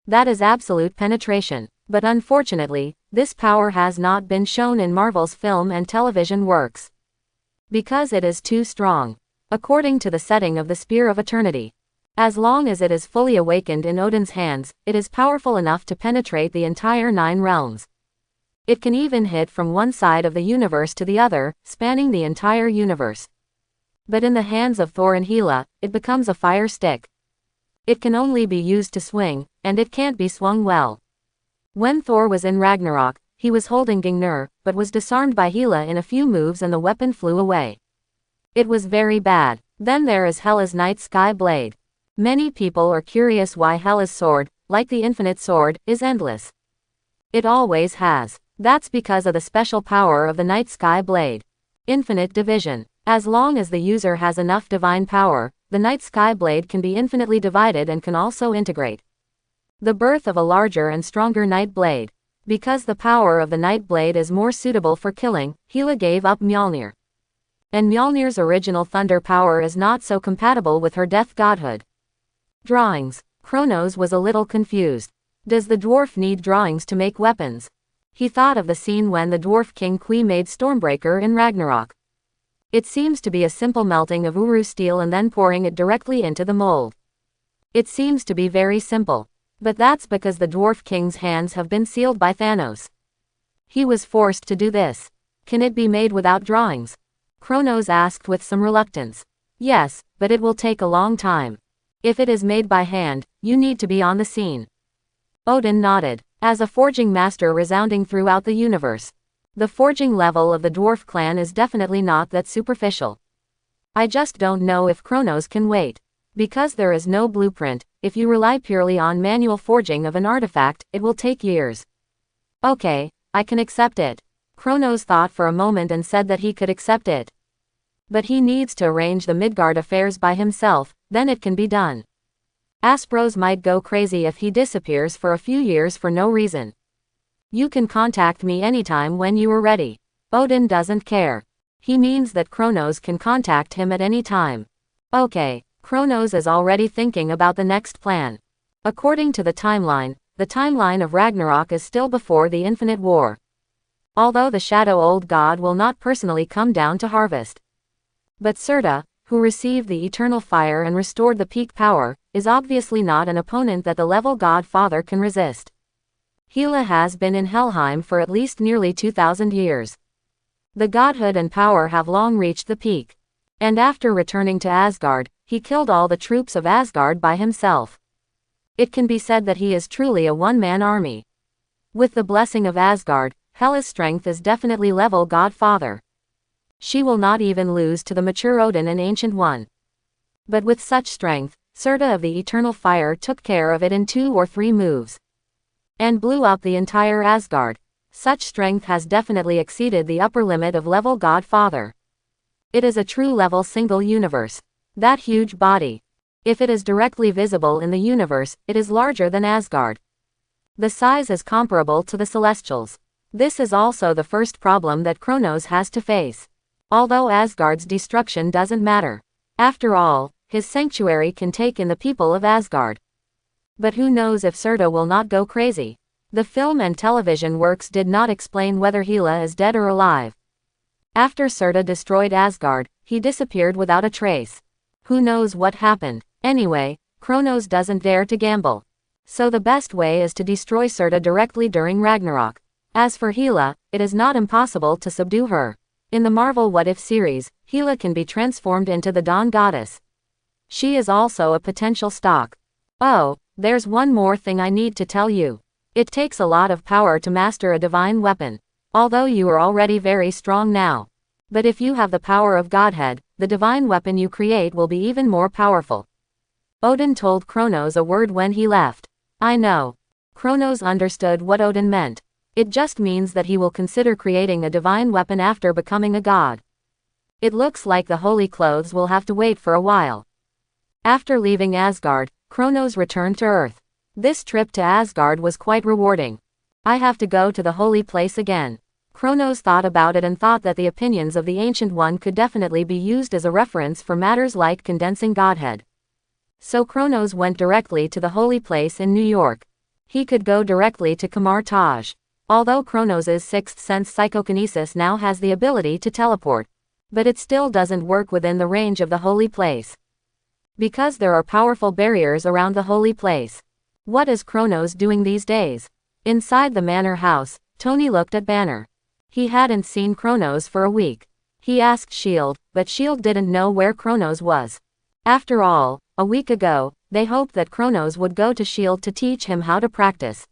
That is absolute penetration. But unfortunately, this power has not been shown in Marvel's film and television works. Because it is too strong. According to the setting of the Spear of Eternity, as long as it is fully awakened in Odin's hands, it is powerful enough to penetrate the entire 9 realms. It can even hit from one side of the universe to the other, spanning the entire universe. But in the hands of Thor and Hela, it becomes a fire stick. It can only be used to swing, and it can't be swung well. When Thor was in Ragnarok, he was holding Gungnir, but was disarmed by Hela in a few moves and the weapon flew away. It was very bad. Then there is Hela's Night Sky Blade. Many people are curious why Hela's sword, like the Infinite Sword, is endless. It always has. That's because of the special power of the Night Sky Blade. Infinite division. As long as the user has enough divine power, the Night Sky Blade can be infinitely divided and can also integrate. The birth of a larger and stronger Night Blade. Because the power of the Night Blade is more suitable for killing, Hela gave up Mjolnir. And Mjolnir's original thunder power is not so compatible with her death godhood. Drawings. Kronos was a little confused. Does the dwarf need drawings to make weapons? He thought of the scene when the dwarf king Kui made Stormbreaker in Ragnarok. It seems to be a simple melting of Uru steel and then pouring it directly into the mold. It seems to be very simple. But that's because the Dwarf King's hands have been sealed by Thanos. He was forced to do this. Can it be made without drawings? Kronos asked with some reluctance. Yes, but it will take a long time. If it is made by hand, you need to be on the scene. Odin nodded. As a forging master resounding throughout the universe, the forging level of the dwarf clan is definitely not that superficial. I just don't know if Kronos can wait. Because there is no blueprint, if you rely purely on manual forging of an artifact, it will take years. Okay, I can accept it. Kronos thought for a moment and said that he could accept it. But he needs to arrange the Midgard affairs by himself, then it can be done. Aspros might go crazy if he disappears for a few years for no reason. You can contact me anytime when you are ready. Odin doesn't care. He means that Kronos can contact him at any time. Okay. Kronos is already thinking about the next plan. According to the timeline of Ragnarok is still before the Infinite War. Although the Shadow Old God will not personally come down to harvest. But Surta, who received the eternal fire and restored the peak power, is obviously not an opponent that the level God Father can resist. Hela has been in Helheim for at least nearly 2,000 years. The godhood and power have long reached the peak. And after returning to Asgard, he killed all the troops of Asgard by himself. It can be said that he is truly a one-man army. With the blessing of Asgard, Hela's strength is definitely level God Father. She will not even lose to the mature Odin and Ancient One. But with such strength, Surta of the Eternal Fire took care of it in 2 or 3 moves. And blew up the entire Asgard. Such strength has definitely exceeded the upper limit of level God Father. It is a true level single universe. That huge body. If it is directly visible in the universe, it is larger than Asgard. The size is comparable to the Celestials. This is also the first problem that Kronos has to face. Although Asgard's destruction doesn't matter. After all, his sanctuary can take in the people of Asgard. But who knows if Surta will not go crazy. The film and television works did not explain whether Hela is dead or alive. After Surta destroyed Asgard, he disappeared without a trace. Who knows what happened? Anyway, Kronos doesn't dare to gamble. So the best way is to destroy Surta directly during Ragnarok. As for Hela, it is not impossible to subdue her. In the Marvel What If series, Hela can be transformed into the Dawn Goddess. She is also a potential stock. Oh, there's one more thing I need to tell you. It takes a lot of power to master a divine weapon. Although you are already very strong now. But if you have the power of Godhead, the divine weapon you create will be even more powerful. Odin told Kronos a word when he left. I know. Kronos understood what Odin meant. It just means that he will consider creating a divine weapon after becoming a god. It looks like the holy clothes will have to wait for a while. After leaving Asgard, Kronos returned to Earth. This trip to Asgard was quite rewarding. I have to go to the holy place again. Kronos thought about it and thought that the opinions of the Ancient One could definitely be used as a reference for matters like condensing Godhead. So Kronos went directly to the holy place in New York. He could go directly to Kamar Taj. Although Kronos' sixth sense psychokinesis now has the ability to teleport. But it still doesn't work within the range of the holy place. Because there are powerful barriers around the holy place. What is Kronos doing these days? Inside the manor house, Tony looked at Banner. He hadn't seen Kronos for a week. He asked S.H.I.E.L.D., but S.H.I.E.L.D. didn't know where Kronos was. After all, a week ago, they hoped that Kronos would go to S.H.I.E.L.D. to teach him how to practice.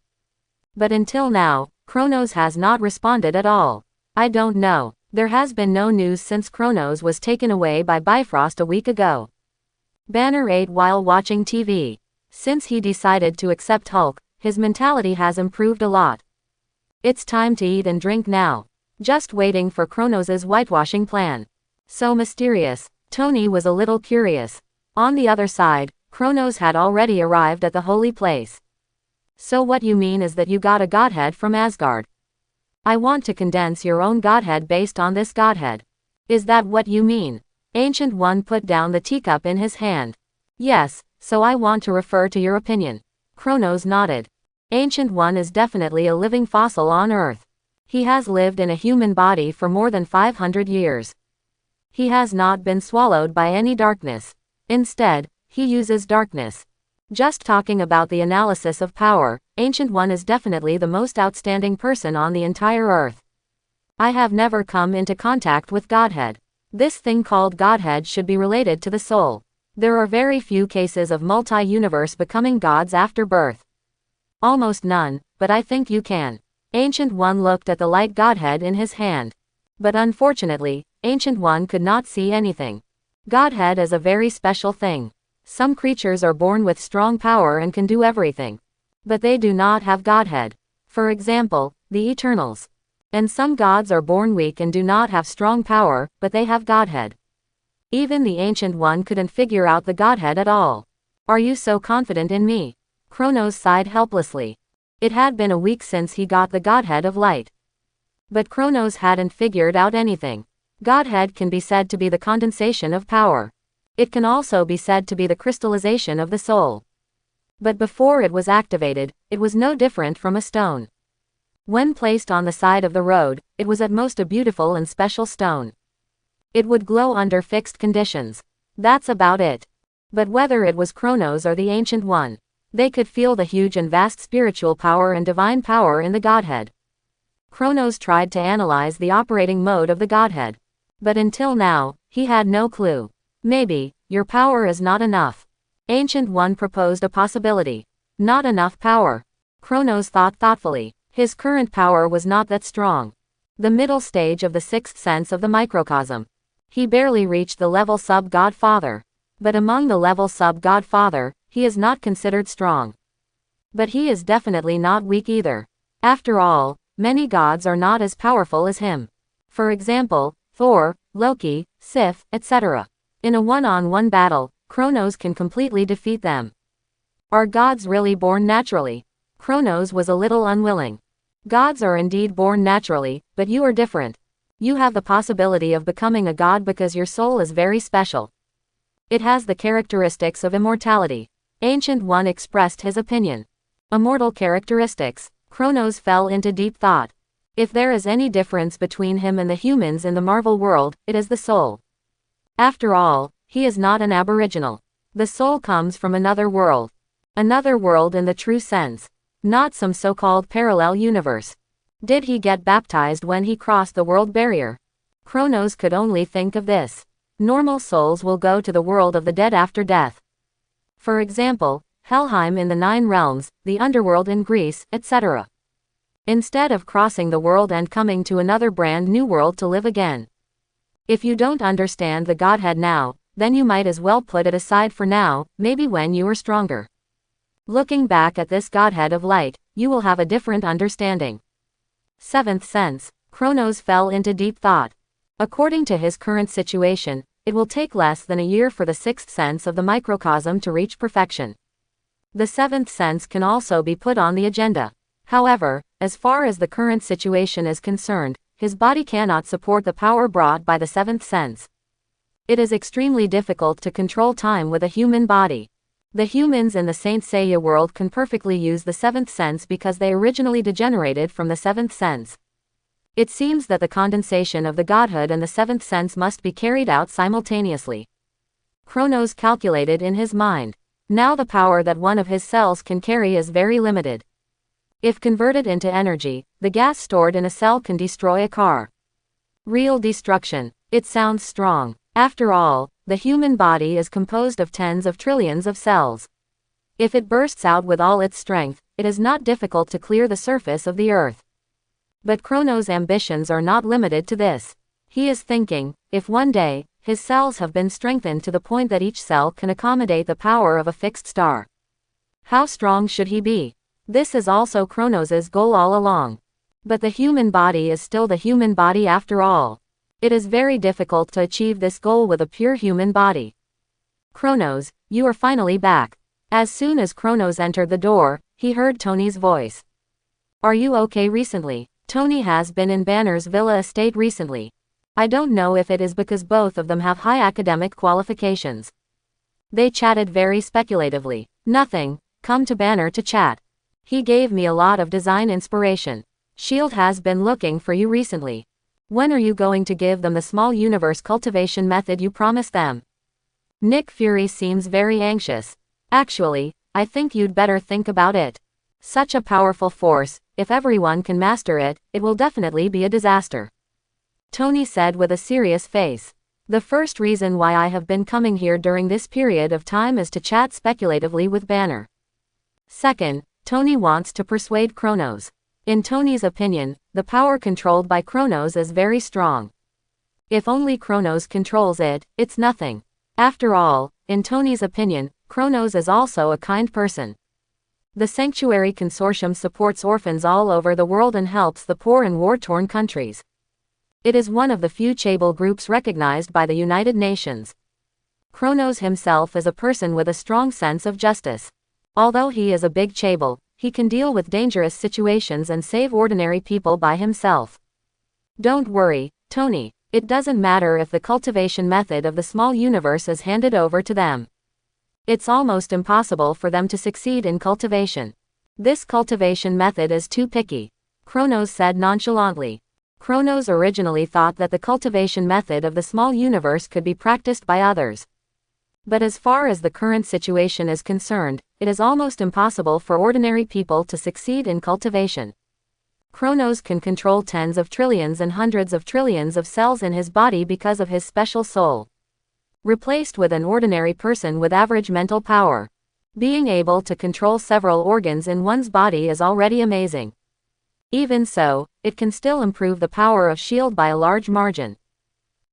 But until now, Kronos has not responded at all. I don't know. There has been no news since Kronos was taken away by Bifrost a week ago. Banner ate while watching TV. Since he decided to accept Hulk, his mentality has improved a lot. It's time to eat and drink now. Just waiting for Kronos' whitewashing plan. So mysterious. Tony was a little curious. On the other side, Kronos had already arrived at the holy place. So what you mean is that you got a godhead from Asgard? I want to condense your own godhead based on this godhead. Is that what you mean? Ancient One put down the teacup in his hand. Yes, so I want to refer to your opinion. Kronos nodded. Ancient One is definitely a living fossil on Earth. He has lived in a human body for more than 500 years. He has not been swallowed by any darkness. Instead, he uses darkness. Just talking about the analysis of power, Ancient One is definitely the most outstanding person on the entire Earth. I have never come into contact with Godhead. This thing called Godhead should be related to the soul. There are very few cases of multi-universe becoming gods after birth. Almost none, but I think you can. Ancient One looked at the light Godhead in his hand. But unfortunately, Ancient One could not see anything. Godhead is a very special thing. Some creatures are born with strong power and can do everything. But they do not have Godhead. For example, the Eternals. And some gods are born weak and do not have strong power, but they have Godhead. Even the Ancient One couldn't figure out the Godhead at all. Are you so confident in me? Kronos sighed helplessly. It had been a week since he got the Godhead of Light. But Kronos hadn't figured out anything. Godhead can be said to be the condensation of power. It can also be said to be the crystallization of the soul. But before it was activated, it was no different from a stone. When placed on the side of the road, it was at most a beautiful and special stone. It would glow under fixed conditions. That's about it. But whether it was Kronos or the Ancient One, they could feel the huge and vast spiritual power and divine power in the Godhead. Kronos tried to analyze the operating mode of the Godhead. But until now, he had no clue. Maybe, your power is not enough. Ancient One proposed a possibility. Not enough power. Kronos thought thoughtfully. His current power was not that strong. The middle stage of the sixth sense of the microcosm. He barely reached the level sub-Godfather. But among the level sub-Godfather, he is not considered strong. But he is definitely not weak either. After all, many gods are not as powerful as him. For example, Thor, Loki, Sif, etc. In a one-on-one battle, Kronos can completely defeat them. Are gods really born naturally? Kronos was a little unwilling. Gods are indeed born naturally, but you are different. You have the possibility of becoming a god because your soul is very special. It has the characteristics of immortality. Ancient One expressed his opinion. Immortal characteristics. Kronos fell into deep thought. If there is any difference between him and the humans in the Marvel world, it is the soul. After all, he is not an aboriginal. The soul comes from another world. Another world in the true sense. Not some so-called parallel universe. Did he get baptized when he crossed the world barrier? Kronos could only think of this. Normal souls will go to the world of the dead after death. For example, Helheim in the Nine Realms, the underworld in Greece, etc. Instead of crossing the world and coming to another brand new world to live again. If you don't understand the Godhead now, then you might as well put it aside for now, maybe when you are stronger. Looking back at this Godhead of light, you will have a different understanding. Seventh sense. Kronos fell into deep thought. According to his current situation, it will take less than a year for the sixth sense of the microcosm to reach perfection. The seventh sense can also be put on the agenda. However, as far as the current situation is concerned, his body cannot support the power brought by the seventh sense. It is extremely difficult to control time with a human body. The humans in the Saint Seiya world can perfectly use the seventh sense because they originally degenerated from the seventh sense. It seems that the condensation of the godhood and the seventh sense must be carried out simultaneously. Kronos calculated in his mind. Now the power that one of his cells can carry is very limited. If converted into energy, the gas stored in a cell can destroy a car. Real destruction. It sounds strong. After all, the human body is composed of tens of trillions of cells. If it bursts out with all its strength, it is not difficult to clear the surface of the earth. But Kronos' ambitions are not limited to this. He is thinking, if one day, his cells have been strengthened to the point that each cell can accommodate the power of a fixed star. How strong should he be? This is also Kronos' goal all along. But the human body is still the human body after all. It is very difficult to achieve this goal with a pure human body. Kronos, you are finally back. As soon as Kronos entered the door, he heard Tony's voice. Are you okay recently? Tony has been in Banner's villa estate recently. I don't know if it is because both of them have high academic qualifications. They chatted very speculatively. Nothing, come to Banner to chat. He gave me a lot of design inspiration. S.H.I.E.L.D. has been looking for you recently. When are you going to give them the small universe cultivation method you promised them? Nick Fury seems very anxious. Actually, I think you'd better think about it. Such a powerful force, if everyone can master it, it will definitely be a disaster. Tony said with a serious face. The first reason why I have been coming here during this period of time is to chat speculatively with Banner. Second, Tony wants to persuade Kronos. In Tony's opinion, the power controlled by Kronos is very strong. If only Kronos controls it, it's nothing. After all, in Tony's opinion, Kronos is also a kind person. The Sanctuary Consortium supports orphans all over the world and helps the poor in war-torn countries. It is one of the few chaebol groups recognized by the United Nations. Kronos himself is a person with a strong sense of justice. Although he is a big chaebol, he can deal with dangerous situations and save ordinary people by himself. Don't worry, Tony, it doesn't matter if the cultivation method of the small universe is handed over to them. It's almost impossible for them to succeed in cultivation. This cultivation method is too picky, Kronos said nonchalantly. Kronos originally thought that the cultivation method of the small universe could be practiced by others. But as far as the current situation is concerned, it is almost impossible for ordinary people to succeed in cultivation. Kronos can control tens of trillions and hundreds of trillions of cells in his body because of his special soul. Replaced with an ordinary person with average mental power. Being able to control several organs in one's body is already amazing. Even so, it can still improve the power of S.H.I.E.L.D. by a large margin.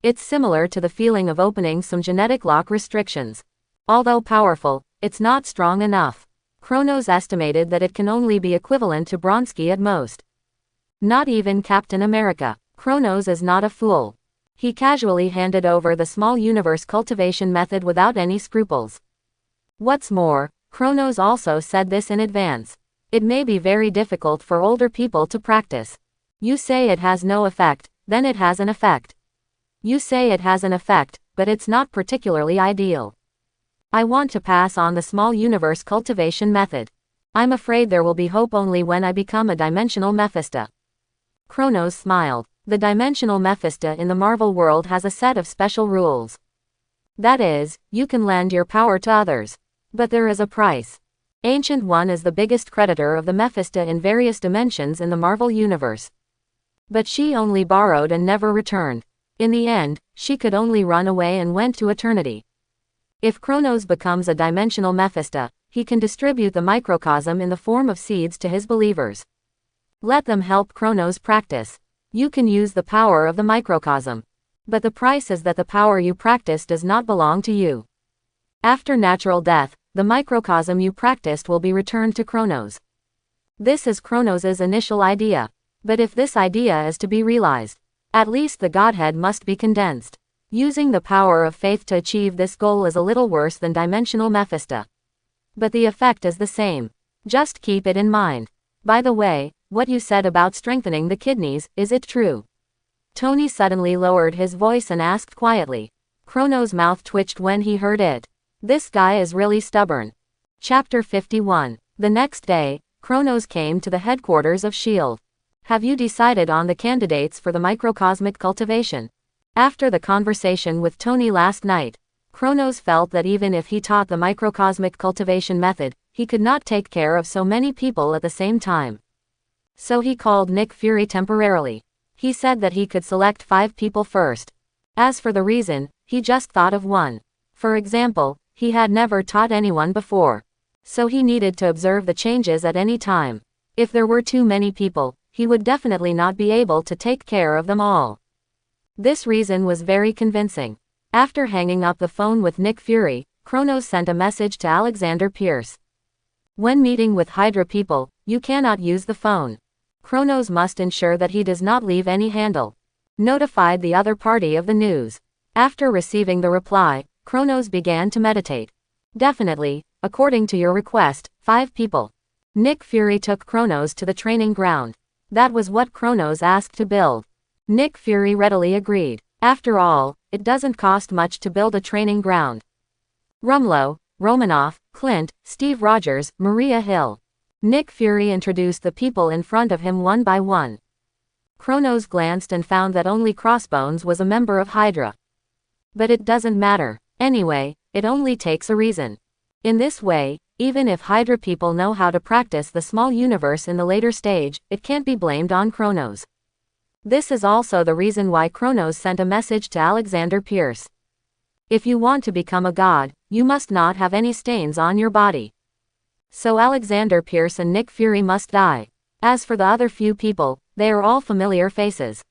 It's similar to the feeling of opening some genetic lock restrictions. Although powerful, it's not strong enough. Kronos estimated that it can only be equivalent to Bronski at most. Not even Captain America. Kronos is not a fool. He casually handed over the small universe cultivation method without any scruples. What's more, Kronos also said this in advance. It may be very difficult for older people to practice. You say it has no effect, then it has an effect. You say it has an effect, but it's not particularly ideal. I want to pass on the small universe cultivation method. I'm afraid there will be hope only when I become a dimensional Mephisto. Kronos smiled. The dimensional Mephisto in the Marvel world has a set of special rules. That is, you can lend your power to others. But there is a price. Ancient One is the biggest creditor of the Mephisto in various dimensions in the Marvel universe. But she only borrowed and never returned. In the end, she could only run away and went to eternity. If Kronos becomes a dimensional Mephisto, he can distribute the microcosm in the form of seeds to his believers. Let them help Kronos practice. You can use the power of the microcosm. But the price is that the power you practice does not belong to you. After natural death, the microcosm you practiced will be returned to Kronos. This is Kronos's initial idea. But if this idea is to be realized, at least the Godhead must be condensed. Using the power of faith to achieve this goal is a little worse than dimensional Mephisto. But the effect is the same. Just keep it in mind. By the way, what you said about strengthening the kidneys, is it true? Tony suddenly lowered his voice and asked quietly. Kronos' mouth twitched when he heard it. This guy is really stubborn. Chapter 51. The next day, Kronos came to the headquarters of S.H.I.E.L.D. Have you decided on the candidates for the microcosmic cultivation? After the conversation with Tony last night, Kronos felt that even if he taught the microcosmic cultivation method, he could not take care of so many people at the same time. So he called Nick Fury temporarily. He said that he could select 5 people first. As for the reason, he just thought of one. For example, he had never taught anyone before. So he needed to observe the changes at any time. If there were too many people, he would definitely not be able to take care of them all. This reason was very convincing. After hanging up the phone with Nick Fury, Kronos sent a message to Alexander Pierce. When meeting with Hydra people, you cannot use the phone. Kronos must ensure that he does not leave any handle. Notified the other party of the news. After receiving the reply, Kronos began to meditate. Definitely, according to your request, 5 people. Nick Fury took Kronos to the training ground. That was what Kronos asked to build. Nick Fury readily agreed. After all, it doesn't cost much to build a training ground. Rumlow, Romanoff, Clint, Steve Rogers, Maria Hill. Nick Fury introduced the people in front of him one by one. Kronos glanced and found that only Crossbones was a member of Hydra. But it doesn't matter. Anyway, it only takes a reason. In this way, even if Hydra people know how to practice the small universe in the later stage, it can't be blamed on Kronos. This is also the reason why Kronos sent a message to Alexander Pierce. If you want to become a god, you must not have any stains on your body. So Alexander Pierce and Nick Fury must die. As for the other few people, they are all familiar faces.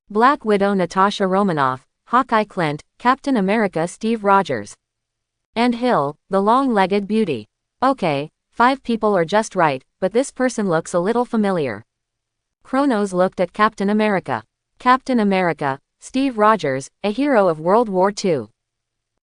Black Widow Natasha Romanoff, Hawkeye Clint, Captain America Steve Rogers. And Hill, the long-legged beauty. Okay, 5 people are just right, but this person looks a little familiar. Kronos looked at Captain America. Captain America, Steve Rogers, a hero of World War II.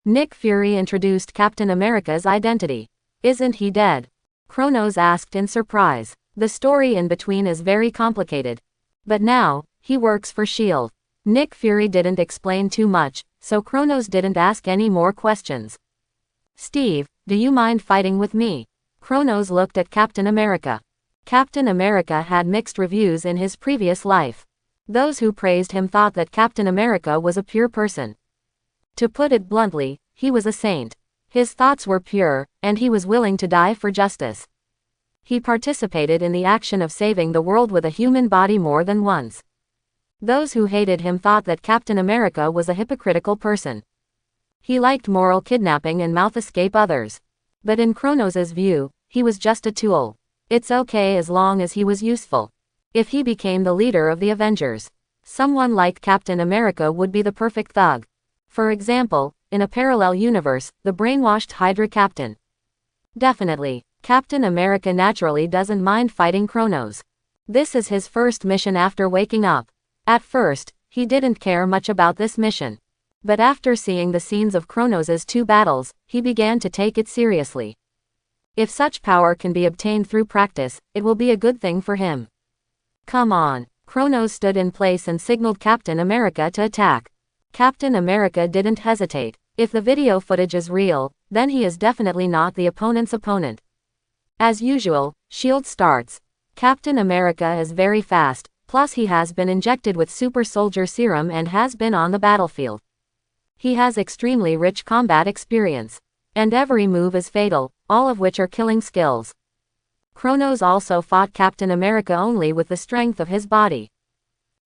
Nick Fury introduced Captain America's identity. Isn't he dead? Kronos asked in surprise. The story in between is very complicated. But now, he works for S.H.I.E.L.D. Nick Fury didn't explain too much, so Kronos didn't ask any more questions. Steve, do you mind fighting with me? Kronos looked at Captain America. Captain America had mixed reviews in his previous life. Those who praised him thought that Captain America was a pure person. To put it bluntly, he was a saint. His thoughts were pure, and he was willing to die for justice. He participated in the action of saving the world with a human body more than once. Those who hated him thought that Captain America was a hypocritical person. He liked moral kidnapping and mouth escape others. But in Kronos's view, he was just a tool. It's okay as long as he was useful. If he became the leader of the Avengers, someone like Captain America would be the perfect thug. For example, in a parallel universe, the brainwashed Hydra Captain. Definitely, Captain America naturally doesn't mind fighting Kronos. This is his first mission after waking up. At first, he didn't care much about this mission. But after seeing the scenes of Kronos' 2 battles, he began to take it seriously. If such power can be obtained through practice, it will be a good thing for him. Come on. Kronos stood in place and signaled Captain America to attack. Captain America didn't hesitate. If the video footage is real, then he is definitely not the opponent's opponent. As usual, SHIELD starts. Captain America is very fast, plus he has been injected with super soldier serum and has been on the battlefield. He has extremely rich combat experience. And every move is fatal, all of which are killing skills. Kronos also fought Captain America only with the strength of his body.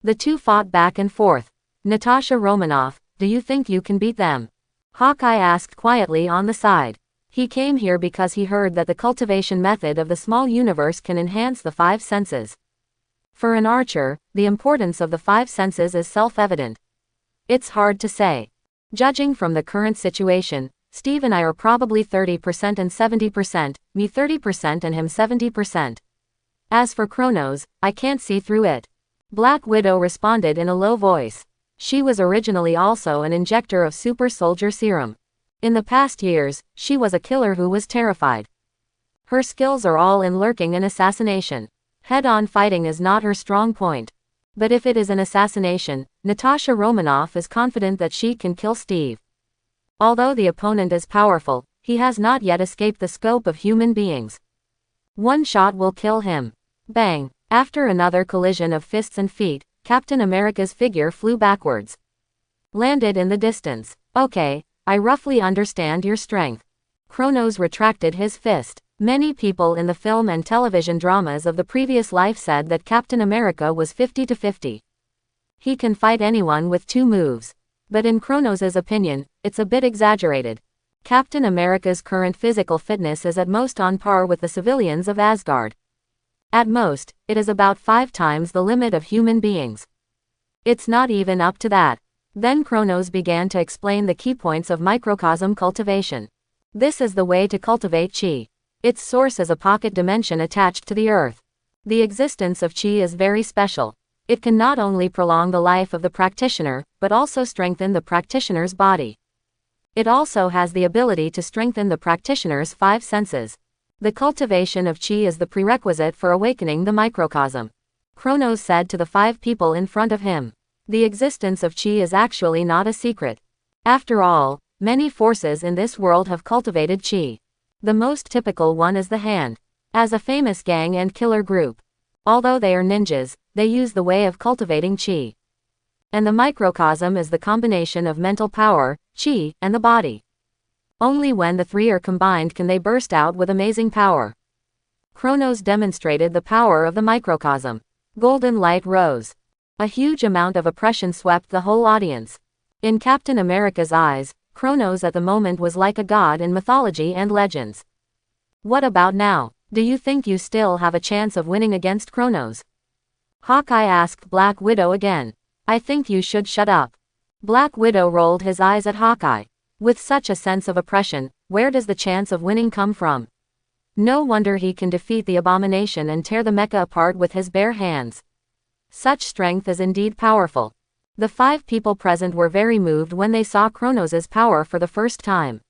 The two fought back and forth. Natasha Romanoff, do you think you can beat them? Hawkeye asked quietly on the side. He came here because he heard that the cultivation method of the small universe can enhance the 5 senses. For an archer, the importance of the 5 senses is self-evident. It's hard to say. Judging from the current situation, Steve and I are probably 30% and 70%, me 30% and him 70%. As for Kronos, I can't see through it. Black Widow responded in a low voice. She was originally also an injector of super soldier serum. In the past years, she was a killer who was terrified. Her skills are all in lurking and assassination. Head-on fighting is not her strong point. But if it is an assassination, Natasha Romanoff is confident that she can kill Steve. Although the opponent is powerful, he has not yet escaped the scope of human beings. One shot will kill him. Bang! After another collision of fists and feet, Captain America's figure flew backwards. Landed in the distance. Okay, I roughly understand your strength. Kronos retracted his fist. Many people in the film and television dramas of the previous life said that Captain America was 50-50. He can fight anyone with 2 moves. But in Kronos' opinion, it's a bit exaggerated. Captain America's current physical fitness is at most on par with the civilians of Asgard. At most, it is about 5 times the limit of human beings. It's not even up to that. Then Kronos began to explain the key points of microcosm cultivation. This is the way to cultivate chi. Its source is a pocket dimension attached to the earth. The existence of chi is very special. It can not only prolong the life of the practitioner, but also strengthen the practitioner's body. It also has the ability to strengthen the practitioner's 5 senses. The cultivation of chi is the prerequisite for awakening the microcosm. Kronos said to the 5 people in front of him. The existence of chi is actually not a secret. After all, many forces in this world have cultivated chi. The most typical one is the Hand. As a famous gang and killer group. Although they are ninjas, they use the way of cultivating chi. And the microcosm is the combination of mental power, chi, and the body. Only when the 3 are combined can they burst out with amazing power. Kronos demonstrated the power of the microcosm. Golden light rose. A huge amount of oppression swept the whole audience. In Captain America's eyes, Kronos at the moment was like a god in mythology and legends. What about now? Do you think you still have a chance of winning against Kronos? Hawkeye asked Black Widow again. I think you should shut up. Black Widow rolled his eyes at Hawkeye. With such a sense of oppression, where does the chance of winning come from? No wonder he can defeat the abomination and tear the mecha apart with his bare hands. Such strength is indeed powerful. The 5 people present were very moved when they saw Kronos' power for the first time.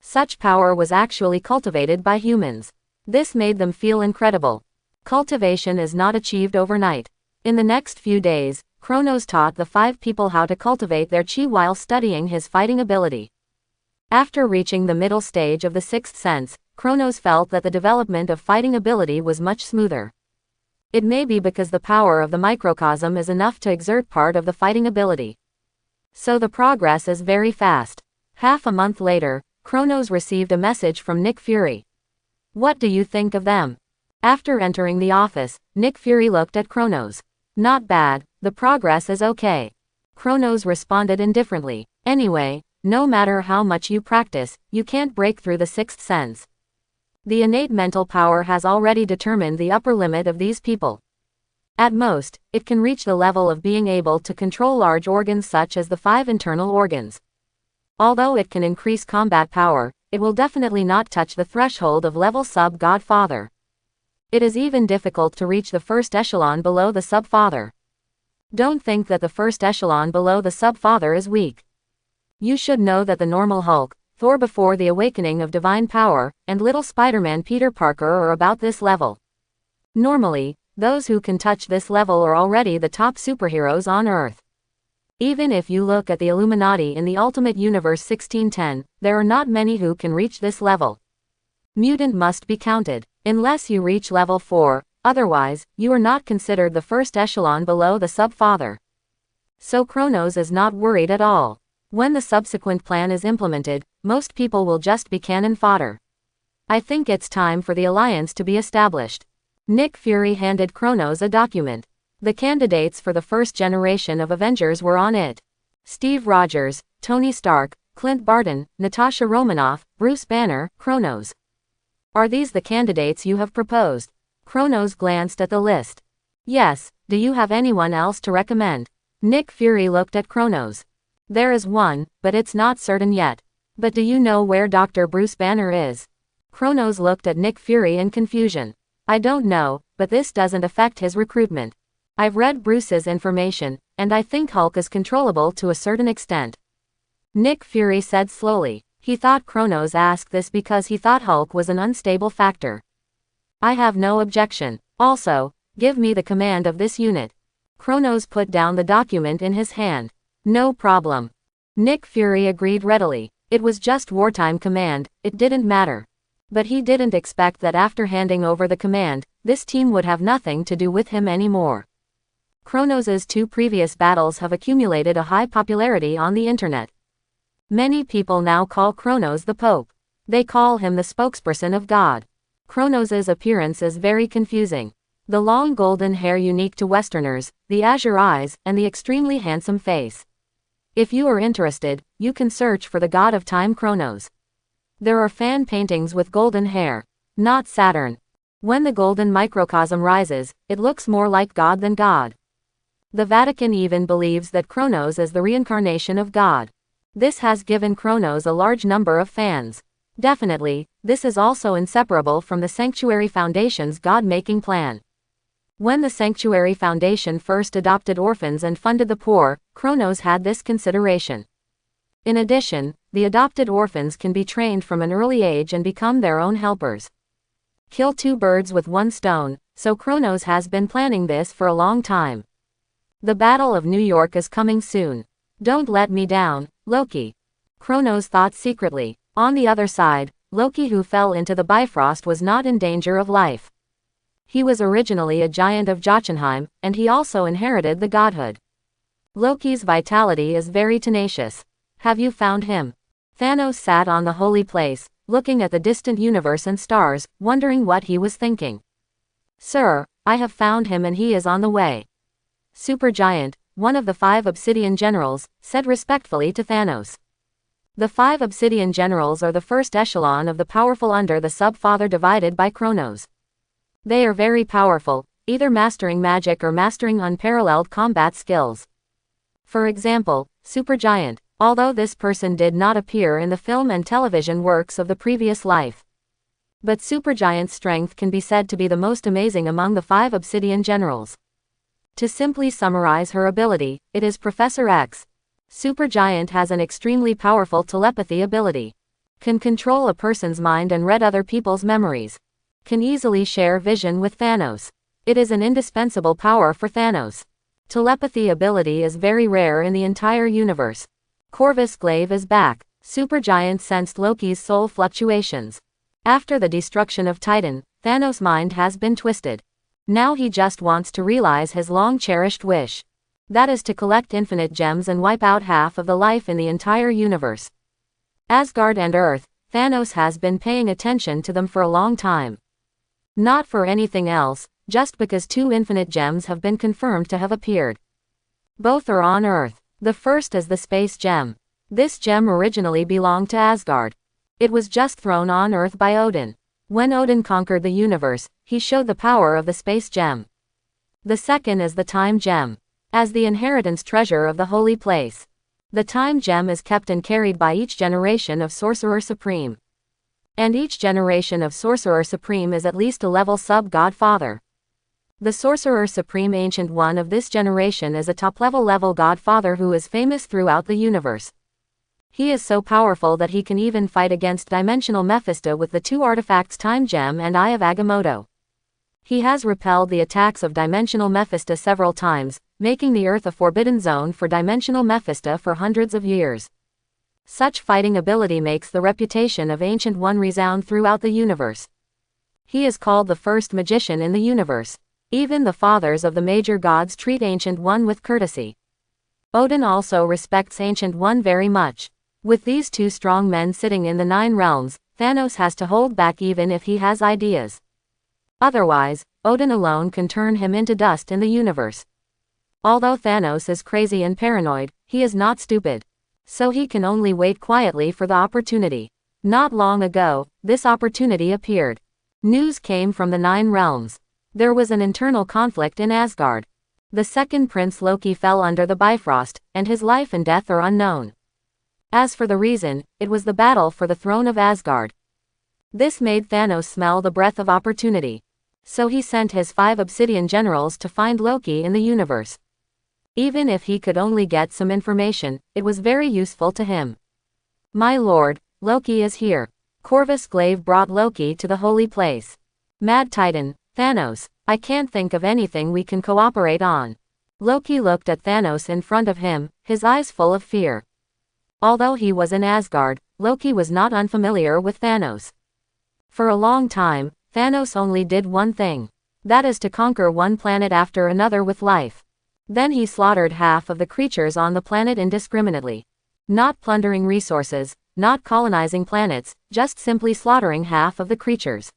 Such power was actually cultivated by humans. This made them feel incredible. Cultivation is not achieved overnight. In the next few days, Kronos taught the 5 people how to cultivate their chi while studying his fighting ability. After reaching the middle stage of the 6th sense, Kronos felt that the development of fighting ability was much smoother. It may be because the power of the microcosm is enough to exert part of the fighting ability. So the progress is very fast. Half a month later, Kronos received a message from Nick Fury. What do you think of them? After entering the office, Nick Fury looked at Kronos. Not bad, the progress is okay. Kronos responded indifferently. Anyway, no matter how much you practice, you can't break through the 6th sense. The innate mental power has already determined the upper limit of these people. At most, it can reach the level of being able to control large organs such as the 5 internal organs. Although it can increase combat power, it will definitely not touch the threshold of level sub-Godfather. It is even difficult to reach the first echelon below the sub-Father. Don't think that the first echelon below the sub-Father is weak. You should know that the normal Hulk, Thor before the awakening of divine power, and little Spider-Man Peter Parker are about this level. Normally, those who can touch this level are already the top superheroes on Earth. Even if you look at the Illuminati in the Ultimate Universe 1610, there are not many who can reach this level. Mutant must be counted, unless you reach level 4, otherwise, you are not considered the first echelon below the sub-Father. So Kronos is not worried at all. When the subsequent plan is implemented, most people will just be cannon fodder. I think it's time for the alliance to be established. Nick Fury handed Kronos a document. The candidates for the first generation of Avengers were on it. Steve Rogers, Tony Stark, Clint Barton, Natasha Romanoff, Bruce Banner, Kronos. Are these the candidates you have proposed? Kronos glanced at the list. Yes, do you have anyone else to recommend? Nick Fury looked at Kronos. There is one, but it's not certain yet. But do you know where Dr. Bruce Banner is? Kronos looked at Nick Fury in confusion. I don't know, but this doesn't affect his recruitment. I've read Bruce's information, and I think Hulk is controllable to a certain extent. Nick Fury said slowly. He thought Kronos asked this because he thought Hulk was an unstable factor. I have no objection. Also, give me the command of this unit. Kronos put down the document in his hand. No problem. Nick Fury agreed readily. It was just wartime command, it didn't matter. But he didn't expect that after handing over the command, this team would have nothing to do with him anymore. Kronos' 2 previous battles have accumulated a high popularity on the internet. Many people now call Kronos the Pope. They call him the spokesperson of God. Kronos' appearance is very confusing. The long golden hair unique to Westerners, the azure eyes, and the extremely handsome face. If you are interested, you can search for the God of Time Kronos. There are fan paintings with golden hair. Not Saturn. When the golden microcosm rises, it looks more like God than God. The Vatican even believes that Kronos is the reincarnation of God. This has given Kronos a large number of fans. Definitely, this is also inseparable from the Sanctuary Foundation's God-making plan. When the Sanctuary Foundation first adopted orphans and funded the poor, Kronos had this consideration. In addition, the adopted orphans can be trained from an early age and become their own helpers. Kill 2 birds with 1 stone, so Kronos has been planning this for a long time. The Battle of New York is coming soon. Don't let me down, Loki. Kronos thought secretly. On the other side, Loki, who fell into the Bifrost, was not in danger of life. He was originally a giant of Jotunheim, and he also inherited the godhood. Loki's vitality is very tenacious. Have you found him? Thanos sat on the holy place, looking at the distant universe and stars, wondering what he was thinking. Sir, I have found him and he is on the way. Supergiant, one of the 5 Obsidian Generals, said respectfully to Thanos. The 5 Obsidian Generals are the first echelon of the powerful under the sub-Father divided by Kronos. They are very powerful, either mastering magic or mastering unparalleled combat skills. For example, Supergiant, although this person did not appear in the film and television works of the previous life. But Supergiant's strength can be said to be the most amazing among the 5 Obsidian Generals. To simply summarize her ability, it is Professor X. Supergiant has an extremely powerful telepathy ability. Can control a person's mind and read other people's memories. Can easily share vision with Thanos. It is an indispensable power for Thanos. Telepathy ability is very rare in the entire universe. Corvus Glaive is back. Supergiant sensed Loki's soul fluctuations. After the destruction of Titan, Thanos' mind has been twisted. Now he just wants to realize his long-cherished wish. That is to collect infinite gems and wipe out half of the life in the entire universe. Asgard and Earth, Thanos has been paying attention to them for a long time. Not for anything else, just because 2 infinite gems have been confirmed to have appeared. Both are on Earth. The first is the Space Gem. This gem originally belonged to Asgard. It was just thrown on Earth by Odin. When Odin conquered the universe, he showed the power of the Space Gem. The second is the time gem. As the inheritance treasure of the holy place. The time gem is kept and carried by each generation of Sorcerer Supreme. And each generation of Sorcerer Supreme is at least a level sub-godfather. The Sorcerer Supreme Ancient One of this generation is a top-level godfather who is famous throughout the universe. He is so powerful that he can even fight against Dimensional Mephisto with the two artifacts Time Gem and Eye of Agamotto. He has repelled the attacks of Dimensional Mephisto several times, making the Earth a forbidden zone for Dimensional Mephisto for hundreds of years. Such fighting ability makes the reputation of Ancient One resound throughout the universe. He is called the first magician in the universe. Even the fathers of the major gods treat Ancient One with courtesy. Odin also respects Ancient One very much. With these two strong men sitting in the 9 realms, Thanos has to hold back even if he has ideas. Otherwise, Odin alone can turn him into dust in the universe. Although Thanos is crazy and paranoid, he is not stupid. So he can only wait quietly for the opportunity. Not long ago, this opportunity appeared. News came from the 9 realms. There was an internal conflict in Asgard. The second prince Loki fell under the Bifrost, and his life and death are unknown. As for the reason, it was the battle for the throne of Asgard. This made Thanos smell the breath of opportunity. So he sent his 5 obsidian generals to find Loki in the universe. Even if he could only get some information, it was very useful to him. My lord, Loki is here. Corvus Glaive brought Loki to the holy place. Mad Titan, Thanos, I can't think of anything we can cooperate on. Loki looked at Thanos in front of him, his eyes full of fear. Although he was in Asgard, Loki was not unfamiliar with Thanos. For a long time, Thanos only did one thing. That is to conquer one planet after another with life. Then he slaughtered half of the creatures on the planet indiscriminately. Not plundering resources, not colonizing planets, just simply slaughtering half of the creatures.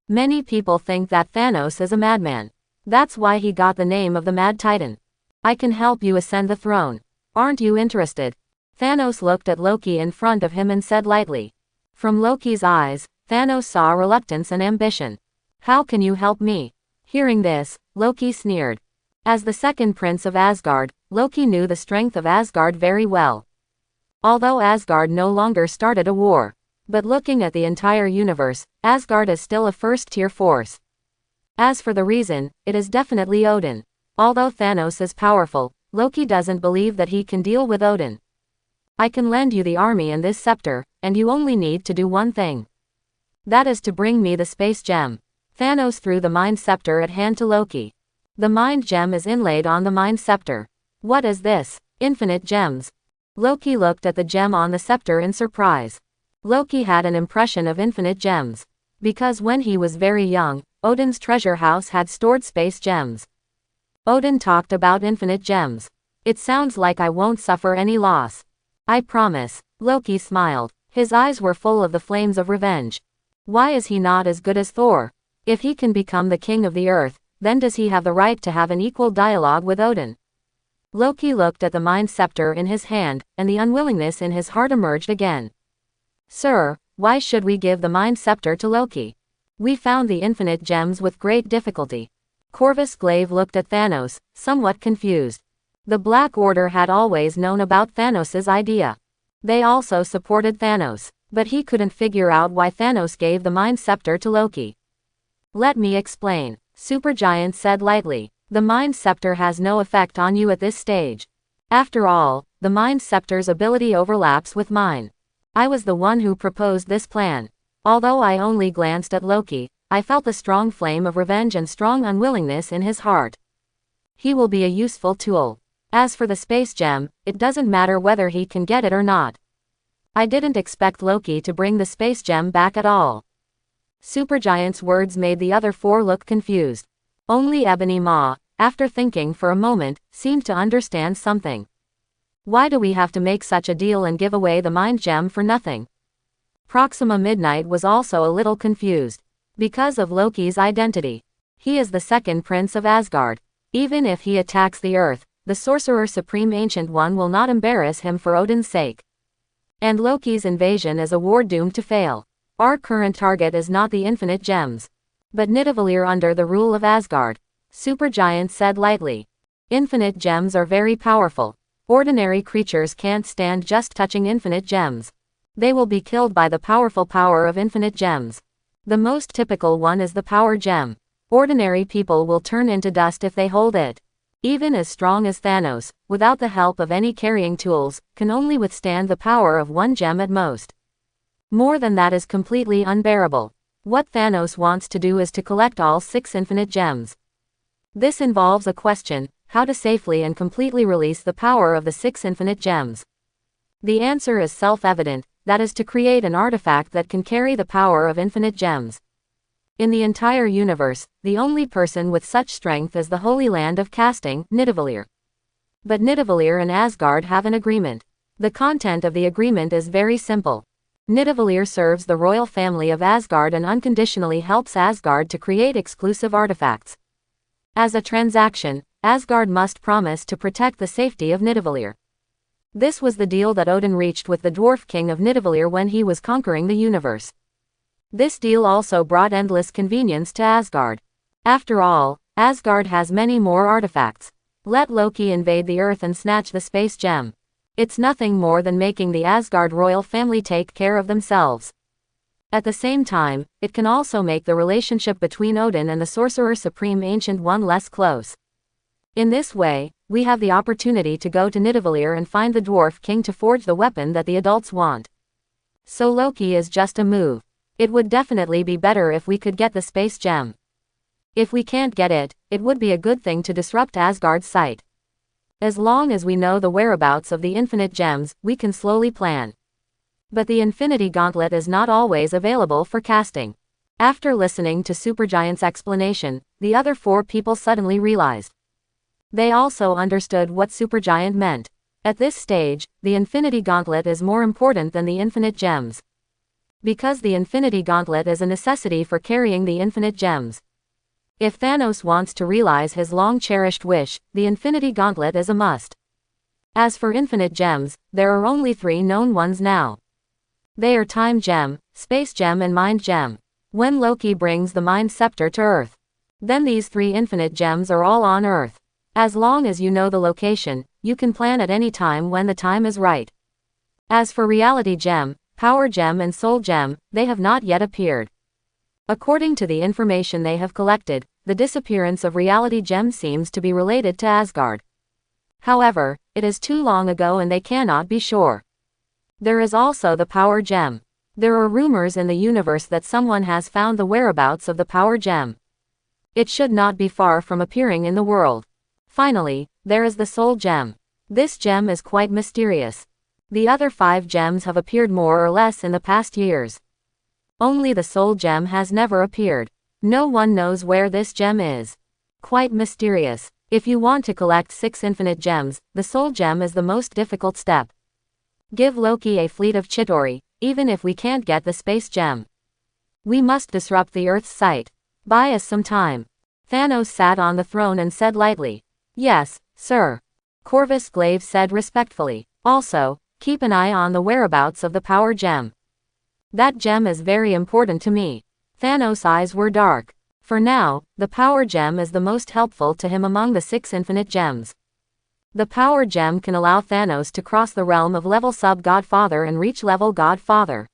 Many people think that Thanos is a madman. That's why he got the name of the Mad Titan. I can help you ascend the throne. Aren't you interested? Thanos looked at Loki in front of him and said lightly. From Loki's eyes, Thanos saw reluctance and ambition. How can you help me? Hearing this, Loki sneered. As the second prince of Asgard, Loki knew the strength of Asgard very well. Although Asgard no longer started a war. But looking at the entire universe, Asgard is still a first-tier force. As for the reason, it is definitely Odin. Although Thanos is powerful, Loki doesn't believe that he can deal with Odin. I can lend you the army and this scepter, and you only need to do one thing. That is to bring me the space gem. Thanos threw the mind scepter at hand to Loki. The mind gem is inlaid on the mind scepter. What is this? Infinite gems. Loki looked at the gem on the scepter in surprise. Loki had an impression of infinite gems. Because when he was very young, Odin's treasure house had stored space gems. Odin talked about infinite gems. It sounds like I won't suffer any loss. I promise. Loki smiled. His eyes were full of the flames of revenge. Why is he not as good as Thor? If he can become the king of the earth, then does he have the right to have an equal dialogue with Odin? Loki looked at the mind scepter in his hand, and the unwillingness in his heart emerged again. Sir, why should we give the mind scepter to Loki? We found the infinite gems with great difficulty. Corvus Glaive looked at Thanos, somewhat confused. The Black Order had always known about Thanos' idea. They also supported Thanos, but he couldn't figure out why Thanos gave the mind scepter to Loki. Let me explain, Supergiant said lightly. The mind scepter has no effect on you at this stage. After all, the mind scepter's ability overlaps with mine. I was the one who proposed this plan. Although I only glanced at Loki, I felt the strong flame of revenge and strong unwillingness in his heart. He will be a useful tool. As for the space gem, it doesn't matter whether he can get it or not. I didn't expect Loki to bring the space gem back at all. Supergiant's words made the other 4 look confused. Only Ebony Maw, after thinking for a moment, seemed to understand something. Why do we have to make such a deal and give away the mind gem for nothing? Proxima Midnight was also a little confused. Because of Loki's identity. He is the second prince of Asgard. Even if he attacks the earth, the Sorcerer Supreme Ancient One will not embarrass him for Odin's sake. And Loki's invasion is a war doomed to fail. Our current target is not the infinite gems, but Nidavellir under the rule of Asgard. Supergiant said lightly. Infinite gems are very powerful. Ordinary creatures can't stand just touching infinite gems. They will be killed by the powerful power of infinite gems. The most typical one is the power gem. Ordinary people will turn into dust if they hold it. Even as strong as Thanos, without the help of any carrying tools, can only withstand the power of one gem at most. More than that is completely unbearable. What Thanos wants to do is to collect all 6 infinite gems. This involves a question: how to safely and completely release the power of the 6 infinite gems. The answer is self-evident, that is to create an artifact that can carry the power of infinite gems. In the entire universe, the only person with such strength is the Holy Land of Casting, Nidavellir. But Nidavellir and Asgard have an agreement. The content of the agreement is very simple. Nidavellir serves the royal family of Asgard and unconditionally helps Asgard to create exclusive artifacts. As a transaction, Asgard must promise to protect the safety of Nidavellir. This was the deal that Odin reached with the Dwarf King of Nidavellir when he was conquering the universe. This deal also brought endless convenience to Asgard. After all, Asgard has many more artifacts. Let Loki invade the Earth and snatch the space gem. It's nothing more than making the Asgard royal family take care of themselves. At the same time, it can also make the relationship between Odin and the Sorcerer Supreme Ancient One less close. In this way, we have the opportunity to go to Nidavellir and find the Dwarf King to forge the weapon that the adults want. So Loki is just a move. It would definitely be better if we could get the space gem. If we can't get it, it would be a good thing to disrupt Asgard's sight. As long as we know the whereabouts of the infinite gems, we can slowly plan. But the Infinity Gauntlet is not always available for casting. After listening to Supergiant's explanation, the other 4 people suddenly realized. They also understood what Supergiant meant. At this stage, the Infinity Gauntlet is more important than the infinite gems. Because the Infinity Gauntlet is a necessity for carrying the infinite gems. If Thanos wants to realize his long-cherished wish, the Infinity Gauntlet is a must. As for infinite gems, there are only 3 known ones now. They are Time Gem, Space Gem and Mind Gem. When Loki brings the Mind Scepter to Earth, then these 3 infinite gems are all on Earth. As long as you know the location, you can plan at any time when the time is right. As for Reality Gem, Power Gem and Soul Gem, they have not yet appeared. According to the information they have collected, the disappearance of Reality Gem seems to be related to Asgard. However, it is too long ago and they cannot be sure. There is also the Power Gem. There are rumors in the universe that someone has found the whereabouts of the Power Gem. It should not be far from appearing in the world. Finally, there is the Soul Gem. This gem is quite mysterious. The other 5 gems have appeared more or less in the past years. Only the Soul Gem has never appeared. No one knows where this gem is. Quite mysterious. If you want to collect 6 infinite gems, the Soul Gem is the most difficult step. Give Loki a fleet of Chitauri, even if we can't get the space gem. We must disrupt the Earth's sight. Buy us some time. Thanos sat on the throne and said lightly. Yes, sir. Corvus Glaive said respectfully. Also, keep an eye on the whereabouts of the Power Gem. That gem is very important to me. Thanos' eyes were dark. For now, the Power Gem is the most helpful to him among the 6 infinite gems. The Power Gem can allow Thanos to cross the realm of level Sub-Godfather and reach level Godfather.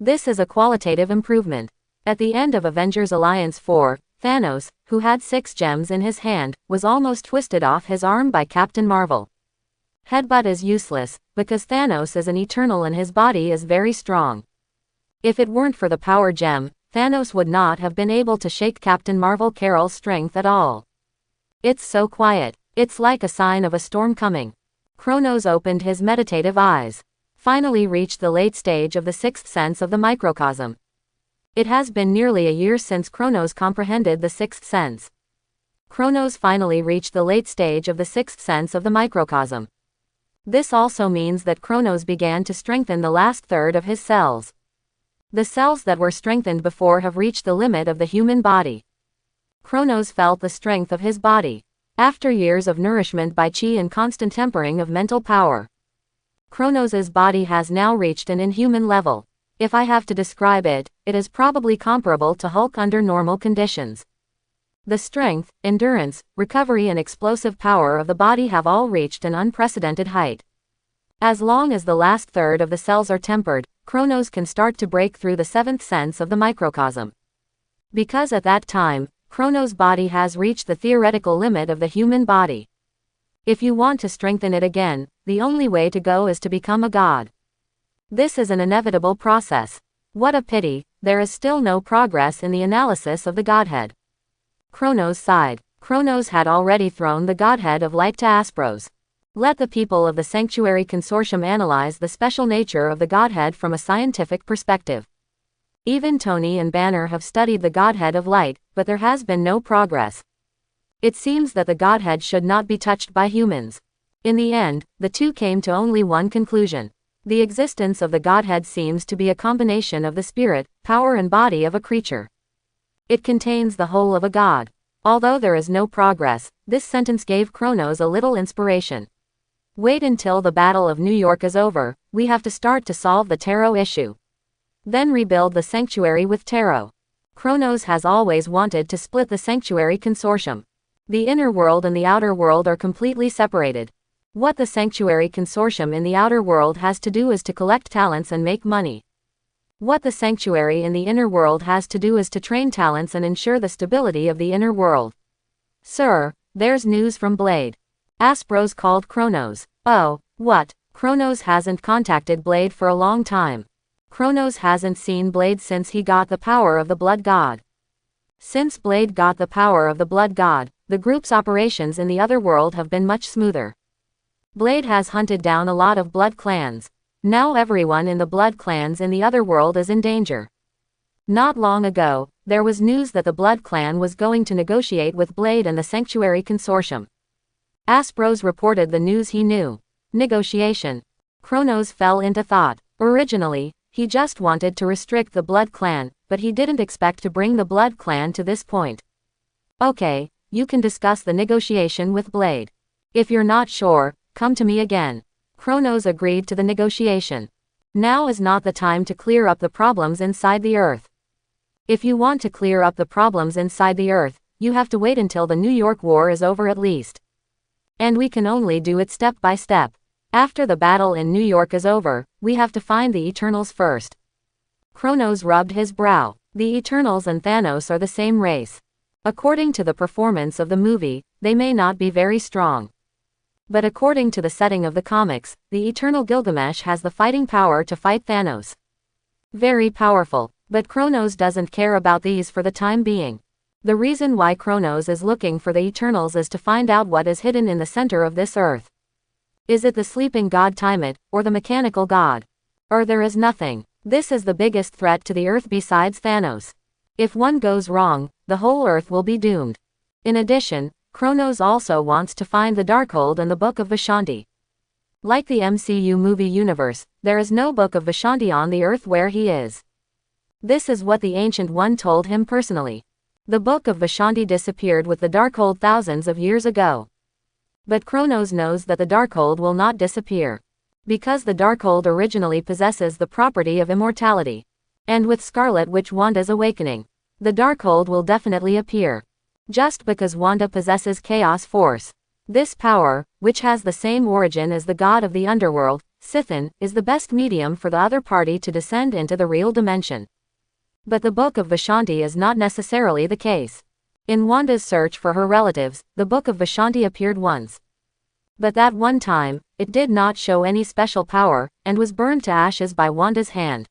This is a qualitative improvement. At the end of Avengers Alliance 4, Thanos, who had 6 gems in his hand, was almost twisted off his arm by Captain Marvel. Headbutt is useless, because Thanos is an eternal and his body is very strong. If it weren't for the Power Gem, Thanos would not have been able to shake Captain Marvel Carol's strength at all. It's so quiet. It's like a sign of a storm coming. Kronos opened his meditative eyes. Finally reached the late stage of the 6th sense of the microcosm. It has been nearly a year since Kronos comprehended the 6th sense. Kronos finally reached the late stage of the 6th sense of the microcosm. This also means that Kronos began to strengthen the last third of his cells. The cells that were strengthened before have reached the limit of the human body. Kronos felt the strength of his body. After years of nourishment by chi and constant tempering of mental power, Kronos' body has now reached an inhuman level. If I have to describe it, it is probably comparable to Hulk under normal conditions. The strength, endurance, recovery and explosive power of the body have all reached an unprecedented height. As long as the last third of the cells are tempered, Kronos can start to break through the seventh sense of the microcosm. Because at that time, Kronos' body has reached the theoretical limit of the human body. If you want to strengthen it again, the only way to go is to become a god. This is an inevitable process. What a pity, there is still no progress in the analysis of the godhead. Kronos sighed. Kronos had already thrown the godhead of light to Aspros. Let the people of the Sanctuary Consortium analyze the special nature of the godhead from a scientific perspective. Even Tony and Banner have studied the godhead of light, but there has been no progress. It seems that the godhead should not be touched by humans. In the end, the two came to only one conclusion. The existence of the godhead seems to be a combination of the spirit, power and body of a creature. It contains the whole of a god. Although there is no progress, this sentence gave Kronos a little inspiration. Wait until the Battle of New York is over, we have to start to solve the Tarot issue. Then rebuild the Sanctuary with Tarot. Kronos has always wanted to split the Sanctuary Consortium. The inner world and the outer world are completely separated. What the Sanctuary Consortium in the outer world has to do is to collect talents and make money. What the Sanctuary in the inner world has to do is to train talents and ensure the stability of the inner world. Sir, there's news from Blade. Aspros called Kronos. Oh, what? Kronos hasn't contacted Blade for a long time. Kronos hasn't seen Blade since he got the power of the Blood God. Since Blade got the power of the Blood God, the group's operations in the other world have been much smoother. Blade has hunted down a lot of blood clans. Now everyone in the blood clans in the other world is in danger. Not long ago, there was news that the Blood Clan was going to negotiate with Blade and the Sanctuary Consortium. Aspros reported the news he knew. Negotiation. Kronos fell into thought. Originally, he just wanted to restrict the Blood Clan, but he didn't expect to bring the Blood Clan to this point. Okay, you can discuss the negotiation with Blade. If you're not sure, come to me again. Kronos agreed to the negotiation. Now is not the time to clear up the problems inside the Earth. If you want to clear up the problems inside the Earth, you have to wait until the New York War is over at least. And we can only do it step by step. After the battle in New York is over, we have to find the Eternals first. Kronos rubbed his brow. The Eternals and Thanos are the same race. According to the performance of the movie, they may not be very strong. But according to the setting of the comics, the Eternal Gilgamesh has the fighting power to fight Thanos. Very powerful, but Kronos doesn't care about these for the time being. The reason why Kronos is looking for the Eternals is to find out what is hidden in the center of this Earth. Is it the sleeping god Tiamat, or the mechanical god? Or there is nothing. This is the biggest threat to the Earth besides Thanos. If one goes wrong, the whole Earth will be doomed. In addition, Kronos also wants to find the Darkhold and the Book of Vishanti. Like the MCU movie universe, there is no Book of Vishanti on the Earth where he is. This is what the Ancient One told him personally. The Book of Vishanti disappeared with the Darkhold thousands of years ago. But Kronos knows that the Darkhold will not disappear. Because the Darkhold originally possesses the property of immortality. And with Scarlet Witch Wanda's awakening, the Darkhold will definitely appear. Just because Wanda possesses Chaos Force. This power, which has the same origin as the god of the underworld, Sithin, is the best medium for the other party to descend into the real dimension. But the Book of Vishanti is not necessarily the case. In Wanda's search for her relatives, the Book of Vishanti appeared once. But that one time, it did not show any special power, and was burned to ashes by Wanda's hand.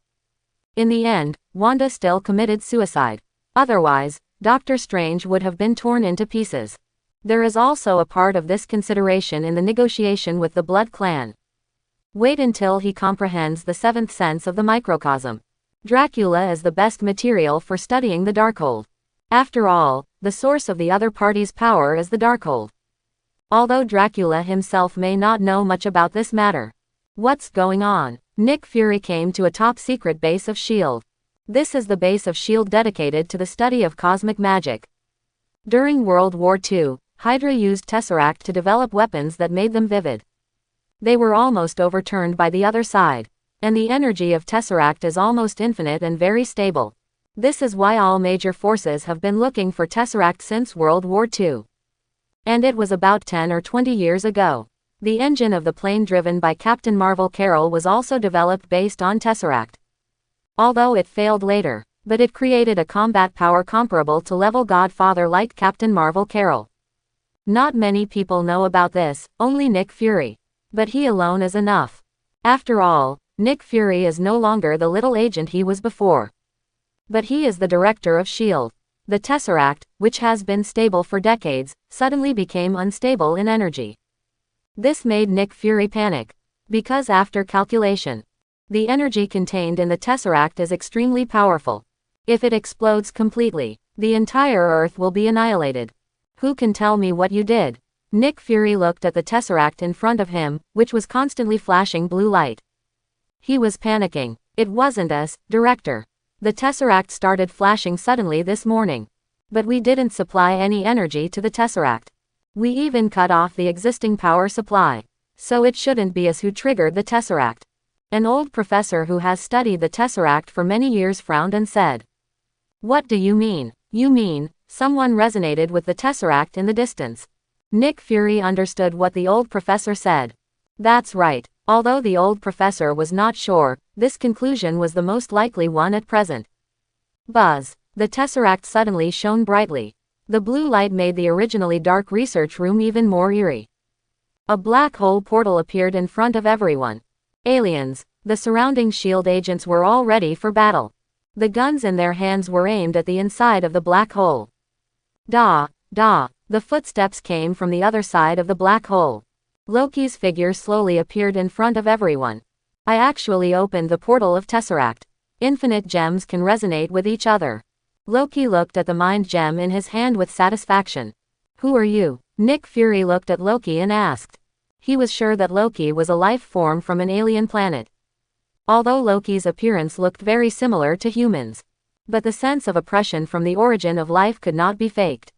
In the end, Wanda still committed suicide. Otherwise, Doctor Strange would have been torn into pieces. There is also a part of this consideration in the negotiation with the Blood Clan. Wait until he comprehends the seventh sense of the microcosm. Dracula is the best material for studying the Darkhold. After all, the source of the other party's power is the Darkhold. Although Dracula himself may not know much about this matter. What's going on? Nick Fury came to a top-secret base of S.H.I.E.L.D. This is the base of S.H.I.E.L.D. dedicated to the study of cosmic magic. During World War II, Hydra used Tesseract to develop weapons that made them vivid. They were almost overturned by the other side. And the energy of Tesseract is almost infinite and very stable. This is why all major forces have been looking for Tesseract since World War II. And it was about 10 or 20 years ago. The engine of the plane driven by Captain Marvel Carroll was also developed based on Tesseract. Although it failed later, but it created a combat power comparable to level Godfather like Captain Marvel Carroll. Not many people know about this, only Nick Fury. But he alone is enough. After all, Nick Fury is no longer the little agent he was before. But he is the director of S.H.I.E.L.D. The Tesseract, which has been stable for decades, suddenly became unstable in energy. This made Nick Fury panic. Because after calculation, the energy contained in the Tesseract is extremely powerful. If it explodes completely, the entire Earth will be annihilated. Who can tell me what you did? Nick Fury looked at the Tesseract in front of him, which was constantly flashing blue light. He was panicking. It wasn't us, Director. The Tesseract started flashing suddenly this morning. But we didn't supply any energy to the Tesseract. We even cut off the existing power supply. So it shouldn't be us who triggered the Tesseract. An old professor who has studied the Tesseract for many years frowned and said, "What do you mean? You mean, someone resonated with the Tesseract in the distance?" Nick Fury understood what the old professor said. That's right. Although the old professor was not sure, this conclusion was the most likely one at present. Buzz. The Tesseract suddenly shone brightly. The blue light made the originally dark research room even more eerie. A black hole portal appeared in front of everyone. Aliens. The surrounding S.H.I.E.L.D. agents were all ready for battle. The guns in their hands were aimed at the inside of the black hole. Da, da. The footsteps came from the other side of the black hole. Loki's figure slowly appeared in front of everyone. I actually opened the portal of Tesseract. Infinite gems can resonate with each other. Loki looked at the mind gem in his hand with satisfaction. Who are you? Nick Fury looked at Loki and asked. He was sure that Loki was a life form from an alien planet. Although Loki's appearance looked very similar to humans. But the sense of oppression from the origin of life could not be faked.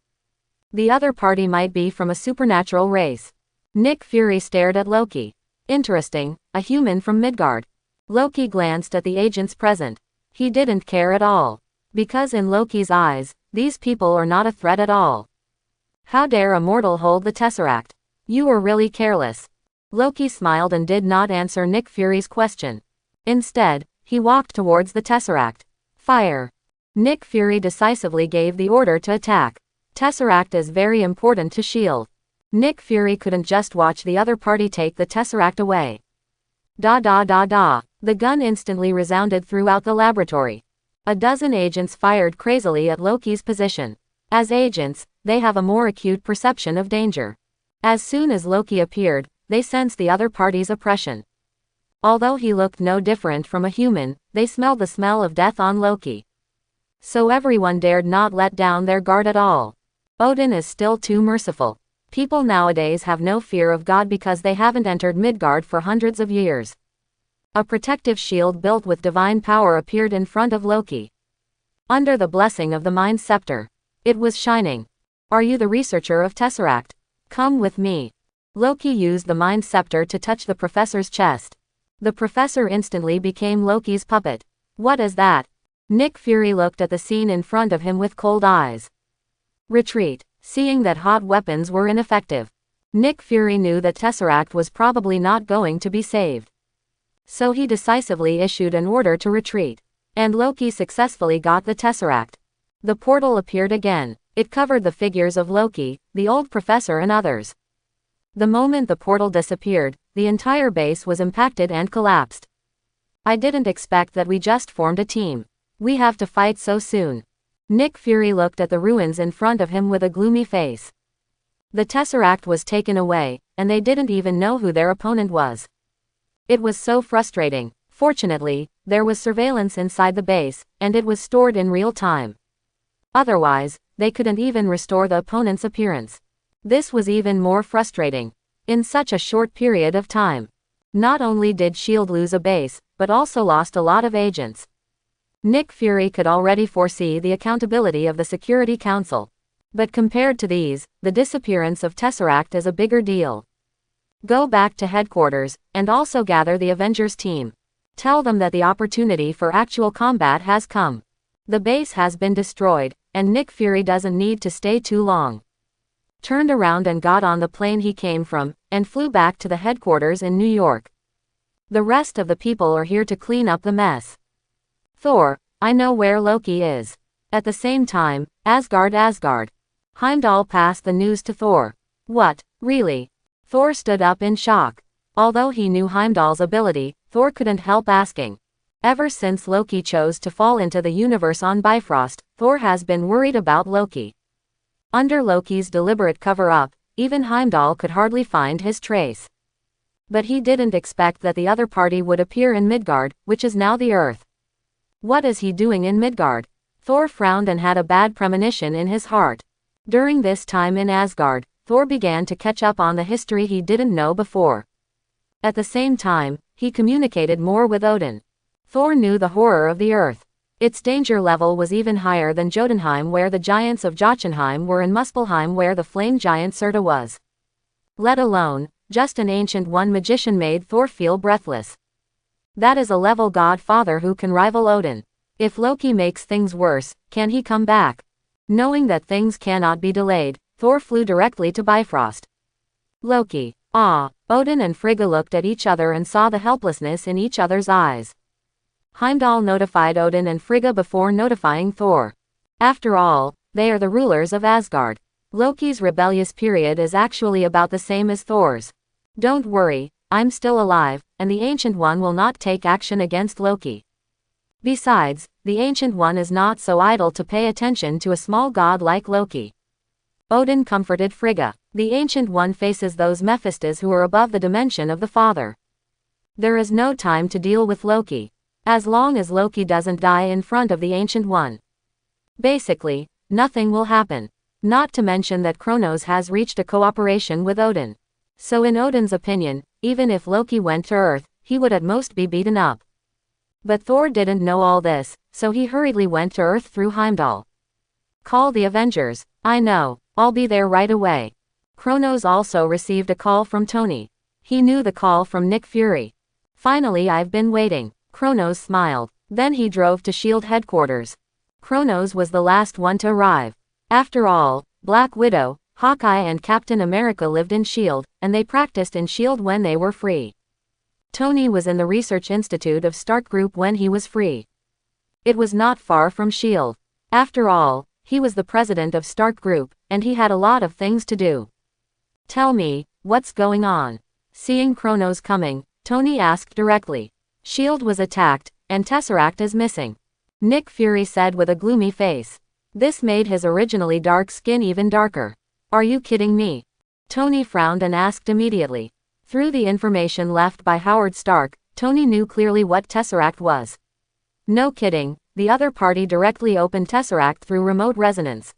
The other party might be from a supernatural race. Nick Fury stared at Loki. Interesting, a human from Midgard. Loki glanced at the agents present. He didn't care at all. Because in Loki's eyes, these people are not a threat at all. How dare a mortal hold the Tesseract? You were really careless. Loki smiled and did not answer Nick Fury's question. Instead, he walked towards the Tesseract. Fire. Nick Fury decisively gave the order to attack. Tesseract is very important to S.H.I.E.L.D. Nick Fury couldn't just watch the other party take the Tesseract away. Da da da da. The gun instantly resounded throughout the laboratory. A dozen agents fired crazily at Loki's position. As agents, they have a more acute perception of danger. As soon as Loki appeared, they sensed the other party's oppression. Although he looked no different from a human, they smelled the smell of death on Loki. So everyone dared not let down their guard at all. Odin is still too merciful. People nowadays have no fear of God because they haven't entered Midgard for hundreds of years. A protective shield built with divine power appeared in front of Loki. Under the blessing of the Mind Scepter. It was shining. Are you the researcher of Tesseract? Come with me. Loki used the Mind Scepter to touch the professor's chest. The professor instantly became Loki's puppet. What is that? Nick Fury looked at the scene in front of him with cold eyes. Retreat. Seeing that hot weapons were ineffective, Nick Fury knew that Tesseract was probably not going to be saved. So he decisively issued an order to retreat. And Loki successfully got the Tesseract. The portal appeared again. It covered the figures of Loki, the old professor and others. The moment the portal disappeared, the entire base was impacted and collapsed. I didn't expect that we just formed a team. We have to fight so soon. Nick Fury looked at the ruins in front of him with a gloomy face. The Tesseract was taken away, and they didn't even know who their opponent was. It was so frustrating. Fortunately, there was surveillance inside the base, and it was stored in real time. Otherwise, they couldn't even restore the opponent's appearance. This was even more frustrating. In such a short period of time. Not only did S.H.I.E.L.D. lose a base, but also lost a lot of agents. Nick Fury could already foresee the accountability of the Security Council. But compared to these, the disappearance of Tesseract is a bigger deal. Go back to headquarters, and also gather the Avengers team. Tell them that the opportunity for actual combat has come. The base has been destroyed, and Nick Fury doesn't need to stay too long. Turned around and got on the plane he came from, and flew back to the headquarters in New York. The rest of the people are here to clean up the mess. Thor, I know where Loki is. At the same time, Asgard. Heimdall passed the news to Thor. What, really? Thor stood up in shock. Although he knew Heimdall's ability, Thor couldn't help asking. Ever since Loki chose to fall into the universe on Bifrost, Thor has been worried about Loki. Under Loki's deliberate cover-up, even Heimdall could hardly find his trace. But he didn't expect that the other party would appear in Midgard, which is now the Earth. What is he doing in Midgard? Thor frowned and had a bad premonition in his heart. During this time in Asgard, Thor began to catch up on the history he didn't know before. At the same time, he communicated more with Odin. Thor knew the horror of the Earth. Its danger level was even higher than Jotunheim, where the giants of Jotunheim were, and Muspelheim, where the flame giant Surta was. Let alone, just an ancient one magician made Thor feel breathless. That is a level godfather who can rival Odin. If Loki makes things worse, can he come back? Knowing that things cannot be delayed, Thor flew directly to Bifrost. Loki. Odin and Frigga looked at each other and saw the helplessness in each other's eyes. Heimdall notified Odin and Frigga before notifying Thor. After all, they are the rulers of Asgard. Loki's rebellious period is actually about the same as Thor's. Don't worry, I'm still alive, and the Ancient One will not take action against Loki. Besides, the Ancient One is not so idle to pay attention to a small god like Loki. Odin comforted Frigga. The Ancient One faces those Mephistos who are above the dimension of the Father. There is no time to deal with Loki. As long as Loki doesn't die in front of the Ancient One. Basically, nothing will happen. Not to mention that Kronos has reached a cooperation with Odin. So in Odin's opinion, even if Loki went to Earth, he would at most be beaten up. But Thor didn't know all this, so he hurriedly went to Earth through Heimdall. Call the Avengers. I know, I'll be there right away. Kronos also received a call from Tony. He knew the call from Nick Fury. Finally, I've been waiting. Kronos smiled. Then he drove to S.H.I.E.L.D. headquarters. Kronos was the last one to arrive. After all, Black Widow, Hawkeye and Captain America lived in S.H.I.E.L.D., and they practiced in S.H.I.E.L.D. when they were free. Tony was in the Research Institute of Stark Group when he was free. It was not far from S.H.I.E.L.D. After all, he was the president of Stark Group, and he had a lot of things to do. Tell me, what's going on? Seeing Kronos coming, Tony asked directly. S.H.I.E.L.D. was attacked, and Tesseract is missing. Nick Fury said with a gloomy face. This made his originally dark skin even darker. Are you kidding me? Tony frowned and asked immediately. Through the information left by Howard Stark, Tony knew clearly what Tesseract was. No kidding, the other party directly opened Tesseract through remote resonance.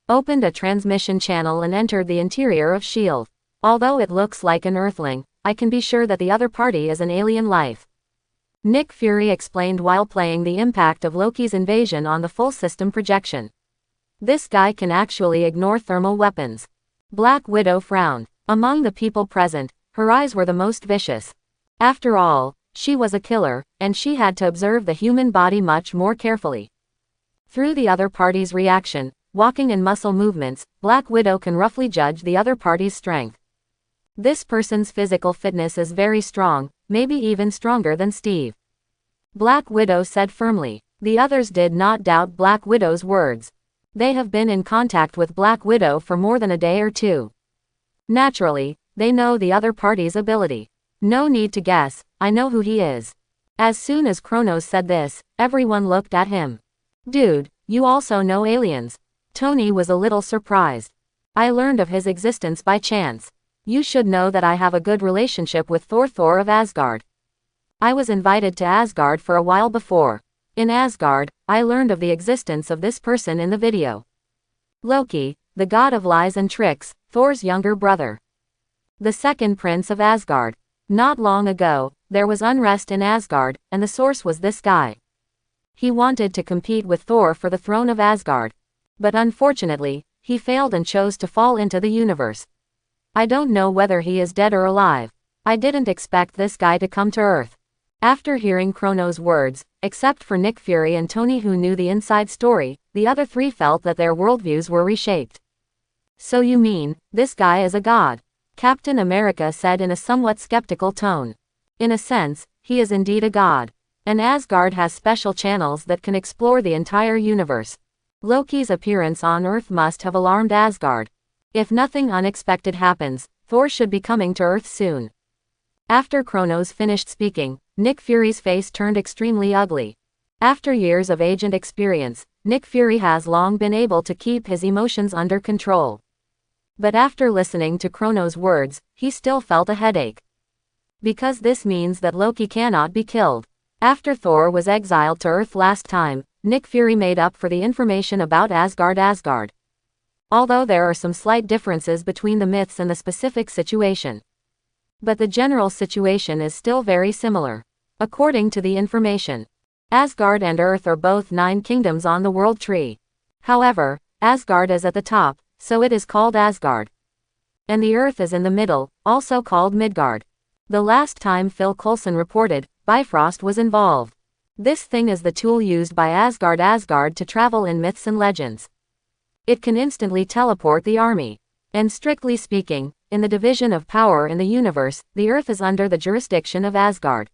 Opened a transmission channel and entered the interior of S.H.I.E.L.D. Although it looks like an Earthling, I can be sure that the other party is an alien life. Nick Fury explained while playing the impact of Loki's invasion on the full system projection. This guy can actually ignore thermal weapons. Black Widow frowned. Among the people present, her eyes were the most vicious. After all, she was a killer, and she had to observe the human body much more carefully. Through the other party's reaction, walking and muscle movements, Black Widow can roughly judge the other party's strength. This person's physical fitness is very strong, maybe even stronger than Steve. Black Widow said firmly. The others did not doubt Black Widow's words. They have been in contact with Black Widow for more than a day or two. Naturally, they know the other party's ability. No need to guess, I know who he is. As soon as Kronos said this, everyone looked at him. Dude, you also know aliens. Tony was a little surprised. I learned of his existence by chance. You should know that I have a good relationship with Thor of Asgard. I was invited to Asgard for a while before. In Asgard, I learned of the existence of this person in the video. Loki, the god of lies and tricks, Thor's younger brother. The second prince of Asgard. Not long ago, there was unrest in Asgard, and the source was this guy. He wanted to compete with Thor for the throne of Asgard. But unfortunately, he failed and chose to fall into the universe. I don't know whether he is dead or alive. I didn't expect this guy to come to Earth. After hearing Kronos' words, except for Nick Fury and Tony who knew the inside story, the other three felt that their worldviews were reshaped. So you mean, this guy is a god? Captain America said in a somewhat skeptical tone. In a sense, he is indeed a god. And Asgard has special channels that can explore the entire universe. Loki's appearance on Earth must have alarmed Asgard. If nothing unexpected happens, Thor should be coming to Earth soon. After Kronos finished speaking, Nick Fury's face turned extremely ugly. After years of agent experience, Nick Fury has long been able to keep his emotions under control. But after listening to Kronos' words, he still felt a headache. Because this means that Loki cannot be killed. After Thor was exiled to Earth last time, Nick Fury made up for the information about Asgard. Although there are some slight differences between the myths and the specific situation. But the general situation is still very similar. According to the information, Asgard and Earth are both 9 kingdoms on the world tree. However, Asgard is at the top, so it is called Asgard. And the Earth is in the middle, also called Midgard. The last time Phil Coulson reported, Bifrost was involved. This thing is the tool used by Asgard to travel in myths and legends. It can instantly teleport the army. And strictly speaking, in the division of power in the universe, the Earth is under the jurisdiction of Asgard.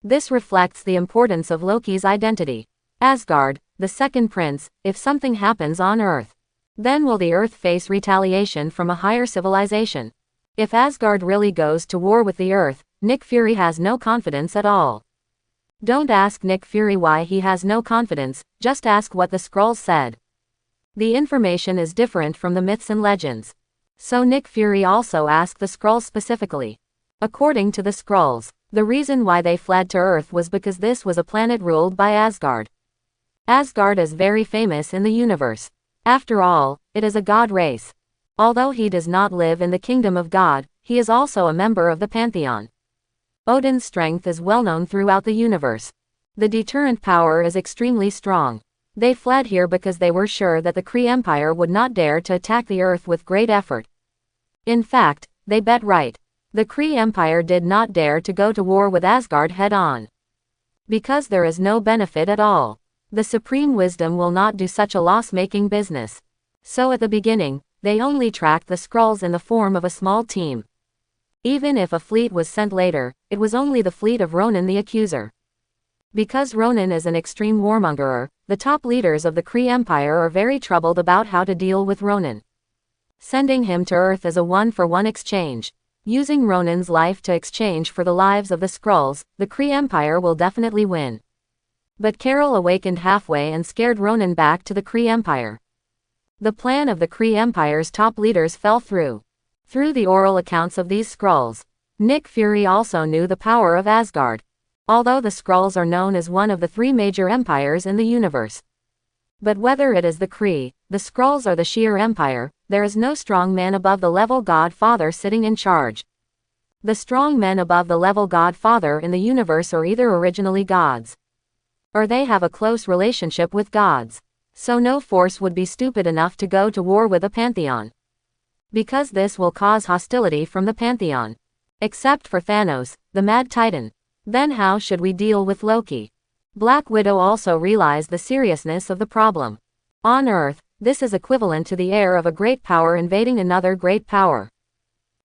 This reflects the importance of Loki's identity. Asgard, the second prince, if something happens on Earth, then will the Earth face retaliation from a higher civilization? If Asgard really goes to war with the Earth, Nick Fury has no confidence at all. Don't ask Nick Fury why he has no confidence, just ask what the Skrulls said. The information is different from the myths and legends. So Nick Fury also asked the Skrulls specifically. According to the Skrulls, the reason why they fled to Earth was because this was a planet ruled by Asgard. Asgard is very famous in the universe. After all, it is a god race. Although he does not live in the kingdom of God, he is also a member of the Pantheon. Odin's strength is well known throughout the universe. The deterrent power is extremely strong. They fled here because they were sure that the Kree Empire would not dare to attack the Earth with great effort. In fact, they bet right. The Kree Empire did not dare to go to war with Asgard head-on. Because there is no benefit at all. The Supreme Wisdom will not do such a loss-making business. So at the beginning, they only tracked the Skrulls in the form of a small team. Even if a fleet was sent later, it was only the fleet of Ronan the Accuser. Because Ronan is an extreme warmongerer, the top leaders of the Kree Empire are very troubled about how to deal with Ronan. Sending him to Earth is a one-for-one exchange. Using Ronan's life to exchange for the lives of the Skrulls, the Kree Empire will definitely win. But Carol awakened halfway and scared Ronan back to the Kree Empire. The plan of the Kree Empire's top leaders fell through. Through the oral accounts of these Skrulls, Nick Fury also knew the power of Asgard. Although the Skrulls are known as one of the 3 major empires in the universe. But whether it is the Kree, the Skrulls or the Sheer Empire, there is no strong man above the level God Father sitting in charge. The strong men above the level God Father in the universe are either originally gods, or they have a close relationship with gods. So no force would be stupid enough to go to war with a Pantheon. Because this will cause hostility from the Pantheon. Except for Thanos, the Mad Titan. Then how should we deal with Loki? Black Widow also realized the seriousness of the problem. On Earth, this is equivalent to the heir of a great power invading another great power.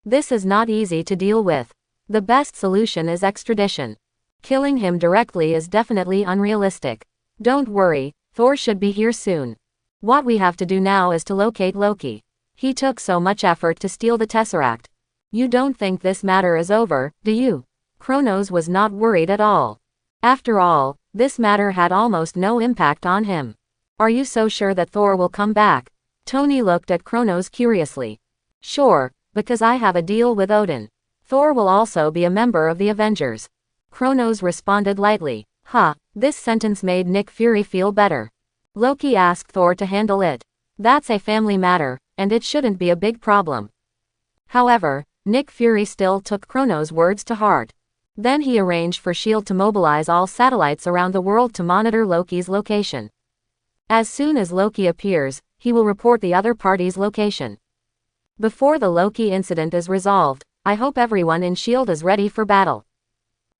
This is not easy to deal with. The best solution is extradition. Killing him directly is definitely unrealistic. Don't worry, Thor should be here soon. What we have to do now is to locate Loki. He took so much effort to steal the Tesseract. You don't think this matter is over, do you? Kronos was not worried at all. After all, this matter had almost no impact on him. Are you so sure that Thor will come back? Tony looked at Kronos curiously. Sure, because I have a deal with Odin. Thor will also be a member of the Avengers. Kronos responded lightly. This sentence made Nick Fury feel better. Loki asked Thor to handle it. That's a family matter, and it shouldn't be a big problem. However, Nick Fury still took Kronos' words to heart. Then he arranged for S.H.I.E.L.D. to mobilize all satellites around the world to monitor Loki's location. As soon as Loki appears, he will report the other party's location. Before the Loki incident is resolved, I hope everyone in S.H.I.E.L.D. is ready for battle.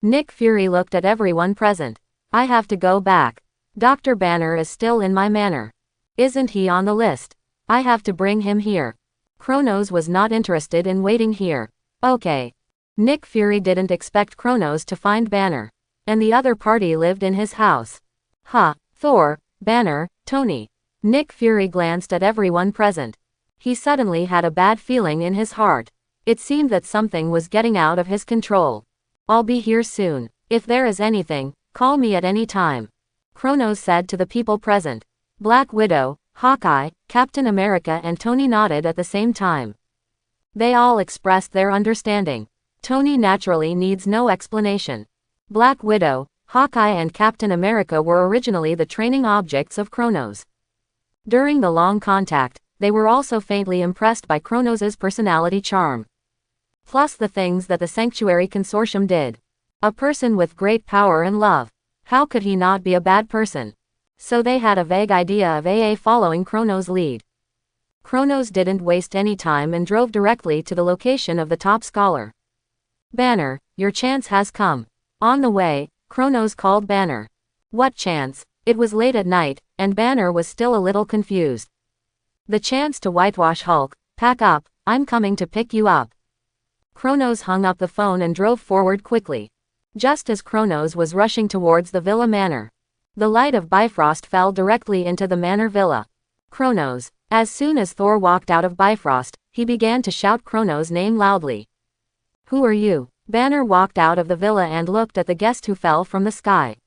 Nick Fury looked at everyone present. I have to go back. Dr. Banner is still in my manor. Isn't he on the list? I have to bring him here. Kronos was not interested in waiting here. Okay. Nick Fury didn't expect Kronos to find Banner. And the other party lived in his house. Huh, Thor, Banner, Tony. Nick Fury glanced at everyone present. He suddenly had a bad feeling in his heart. It seemed that something was getting out of his control. I'll be here soon. If there is anything, call me at any time. Kronos said to the people present. Black Widow, Hawkeye, Captain America and Tony nodded at the same time. They all expressed their understanding. Tony naturally needs no explanation. Black Widow, Hawkeye and Captain America were originally the training objects of Kronos. During the long contact, they were also faintly impressed by Kronos' personality charm. Plus the things that the Sanctuary Consortium did. A person with great power and love. How could he not be a bad person? So they had a vague idea of AA following Kronos' lead. Kronos didn't waste any time and drove directly to the location of the top scholar. Banner, your chance has come. On the way, Kronos called Banner. What chance? It was late at night, and Banner was still a little confused. The chance to whitewash Hulk. Pack up, I'm coming to pick you up. Kronos hung up the phone and drove forward quickly. Just as Kronos was rushing towards the Villa Manor, the light of Bifrost fell directly into the Manor Villa. Kronos. As soon as Thor walked out of Bifrost, he began to shout Kronos' name loudly. Who are you? Banner walked out of the villa and looked at the guest who fell from the sky.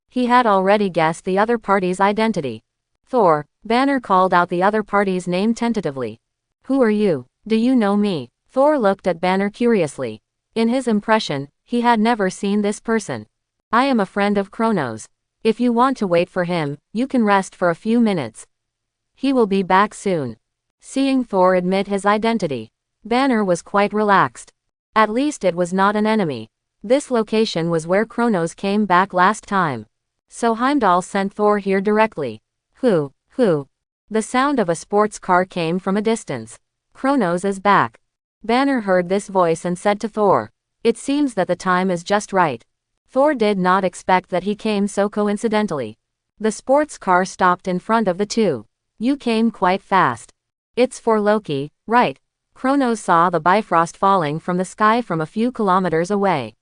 He had already guessed the other party's identity. Thor. Banner called out the other party's name tentatively. Who are you? Do you know me? Thor looked at Banner curiously. In his impression, he had never seen this person. I am a friend of Kronos. If you want to wait for him, you can rest for a few minutes. He will be back soon. Seeing Thor admit his identity, Banner was quite relaxed. At least it was not an enemy. This location was where Kronos came back last time. So Heimdall sent Thor here directly. Who? The sound of a sports car came from a distance. Kronos is back. Banner heard this voice and said to Thor, it seems that the time is just right. Thor did not expect that he came so coincidentally. The sports car stopped in front of the two. You came quite fast. It's for Loki, right? Kronos saw the Bifrost falling from the sky from a few kilometers away.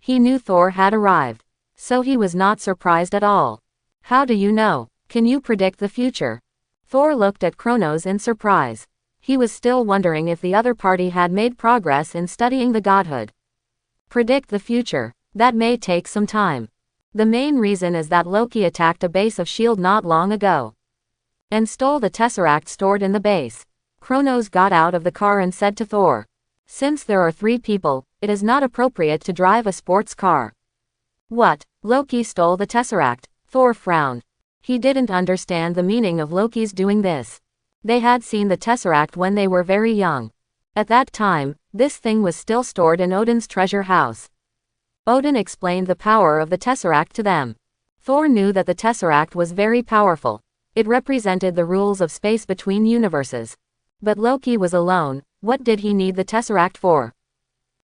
He knew Thor had arrived. So he was not surprised at all. How do you know? Can you predict the future? Thor looked at Kronos in surprise. He was still wondering if the other party had made progress in studying the godhood. Predict the future. That may take some time. The main reason is that Loki attacked a base of S.H.I.E.L.D. not long ago. And stole the Tesseract stored in the base. Kronos got out of the car and said to Thor. Since there are 3 people, it is not appropriate to drive a sports car. What? Loki stole the Tesseract? Thor frowned. He didn't understand the meaning of Loki's doing this. They had seen the Tesseract when they were very young. At that time, this thing was still stored in Odin's treasure house. Odin explained the power of the Tesseract to them. Thor knew that the Tesseract was very powerful. It represented the rules of space between universes. But Loki was alone. What did he need the Tesseract for?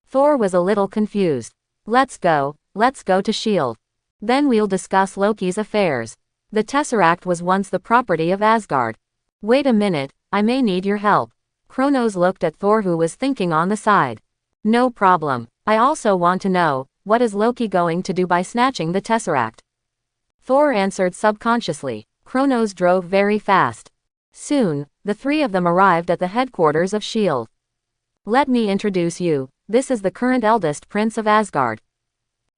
Thor was a little confused. Let's go to S.H.I.E.L.D. Then we'll discuss Loki's affairs. The Tesseract was once the property of Asgard. Wait a minute, I may need your help. Kronos looked at Thor who was thinking on the side. No problem. I also want to know, what is Loki going to do by snatching the Tesseract? Thor answered subconsciously. Kronos drove very fast. Soon, the 3 of them arrived at the headquarters of S.H.I.E.L.D. Let me introduce you, this is the current eldest prince of Asgard.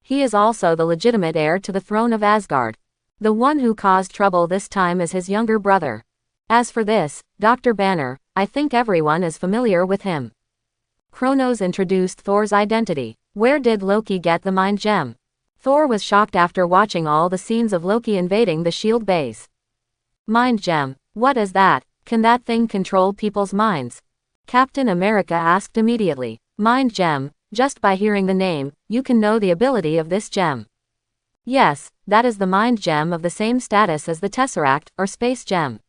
He is also the legitimate heir to the throne of Asgard. The one who caused trouble this time is his younger brother. As for this, Dr. Banner, I think everyone is familiar with him. Kronos introduced Thor's identity. Where did Loki get the mind gem? Thor was shocked after watching all the scenes of Loki invading the S.H.I.E.L.D. base. Mind gem? What is that? Can that thing control people's minds? Captain America asked immediately. Mind gem, just by hearing the name, you can know the ability of this gem. Yes, that is the mind gem of the same status as the Tesseract, or space gem.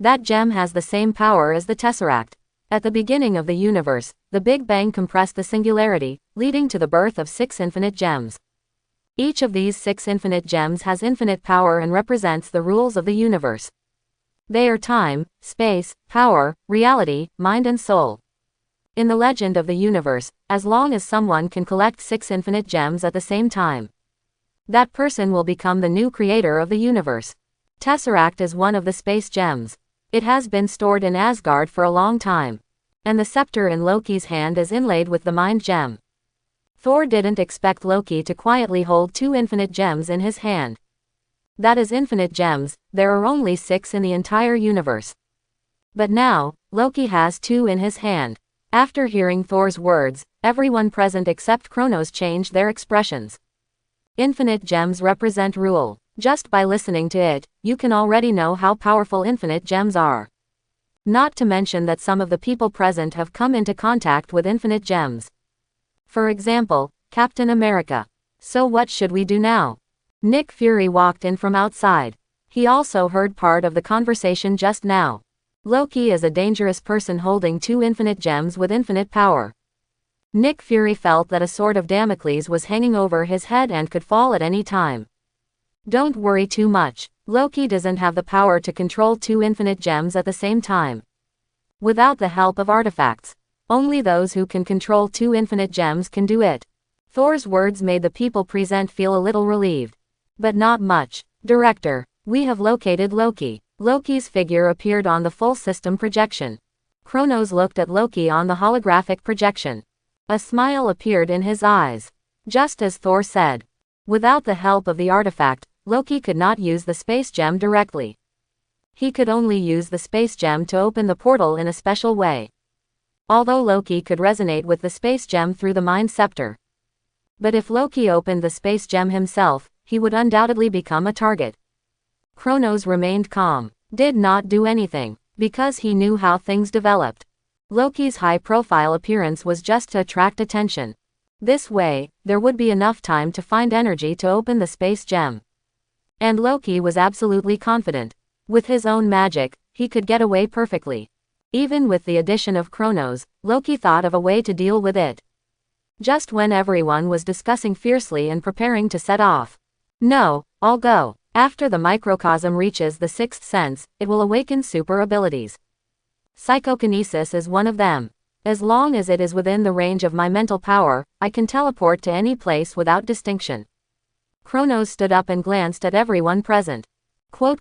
That gem has the same power as the Tesseract. At the beginning of the universe, the Big Bang compressed the singularity, leading to the birth of 6 infinite gems. Each of these 6 infinite gems has infinite power and represents the rules of the universe. They are time, space, power, reality, mind and soul. In the legend of the universe, as long as someone can collect 6 infinite gems at the same time, that person will become the new creator of the universe. Tesseract is one of the space gems. It has been stored in Asgard for a long time. And the scepter in Loki's hand is inlaid with the mind gem. Thor didn't expect Loki to quietly hold 2 infinite gems in his hand. That is infinite gems, there are only 6 in the entire universe. But now, Loki has 2 in his hand. After hearing Thor's words, everyone present except Kronos changed their expressions. Infinite gems represent rule. Just by listening to it, you can already know how powerful infinite gems are. Not to mention that some of the people present have come into contact with infinite gems. For example, Captain America. So what should we do now? Nick Fury walked in from outside. He also heard part of the conversation just now. Loki is a dangerous person holding 2 infinite gems with infinite power. Nick Fury felt that a sword of Damocles was hanging over his head and could fall at any time. Don't worry too much. Loki doesn't have the power to control 2 infinite gems at the same time. Without the help of artifacts. Only those who can control 2 infinite gems can do it. Thor's words made the people present feel a little relieved. But not much. Director, we have located Loki. Loki's figure appeared on the full system projection. Kronos looked at Loki on the holographic projection. A smile appeared in his eyes. Just as Thor said. Without the help of the artifact, Loki could not use the space gem directly. He could only use the space gem to open the portal in a special way. Although Loki could resonate with the space gem through the mind scepter. But if Loki opened the space gem himself, he would undoubtedly become a target. Kronos remained calm, did not do anything, because he knew how things developed. Loki's high-profile appearance was just to attract attention. This way, there would be enough time to find energy to open the space gem. And Loki was absolutely confident. With his own magic, he could get away perfectly. Even with the addition of Kronos, Loki thought of a way to deal with it. Just when everyone was discussing fiercely and preparing to set off. No, I'll go. After the microcosm reaches the 6th sense, it will awaken super abilities. Psychokinesis is one of them. As long as it is within the range of my mental power, I can teleport to any place without distinction. Kronos stood up and glanced at everyone present. Quote ?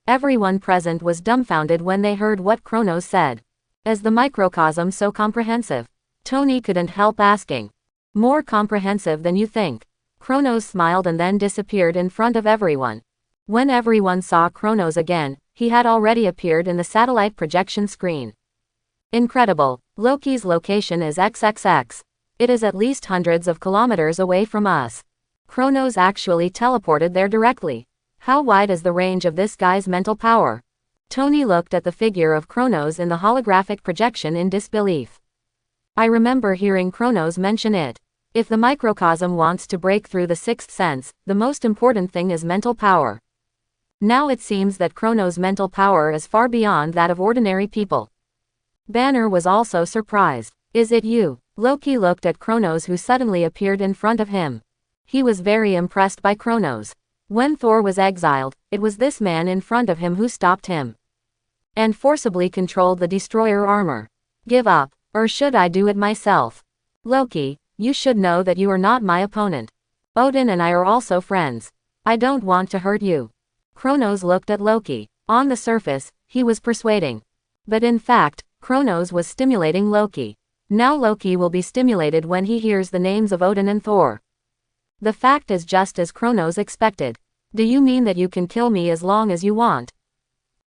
Everyone present was dumbfounded when they heard what Kronos said. Is the microcosm so comprehensive? Tony couldn't help asking. More comprehensive than you think. Kronos smiled and then disappeared in front of everyone. When everyone saw Kronos again, he had already appeared in the satellite projection screen. Incredible. Loki's location is XXX. It is at least hundreds of kilometers away from us. Kronos actually teleported there directly. How wide is the range of this guy's mental power? Tony looked at the figure of Kronos in the holographic projection in disbelief. I remember hearing Kronos mention it. If the microcosm wants to break through the 6th sense, the most important thing is mental power. Now it seems that Kronos' mental power is far beyond that of ordinary people. Banner was also surprised. Is it you? Loki looked at Kronos, who suddenly appeared in front of him. He was very impressed by Kronos. When Thor was exiled, it was this man in front of him who stopped him. And forcibly controlled the destroyer armor. Give up, or should I do it myself? Loki, you should know that you are not my opponent. Odin and I are also friends. I don't want to hurt you. Kronos looked at Loki. On the surface, he was persuading. But in fact, Kronos was stimulating Loki. Now Loki will be stimulated when he hears the names of Odin and Thor. The fact is just as Kronos expected. Do you mean that you can kill me as long as you want?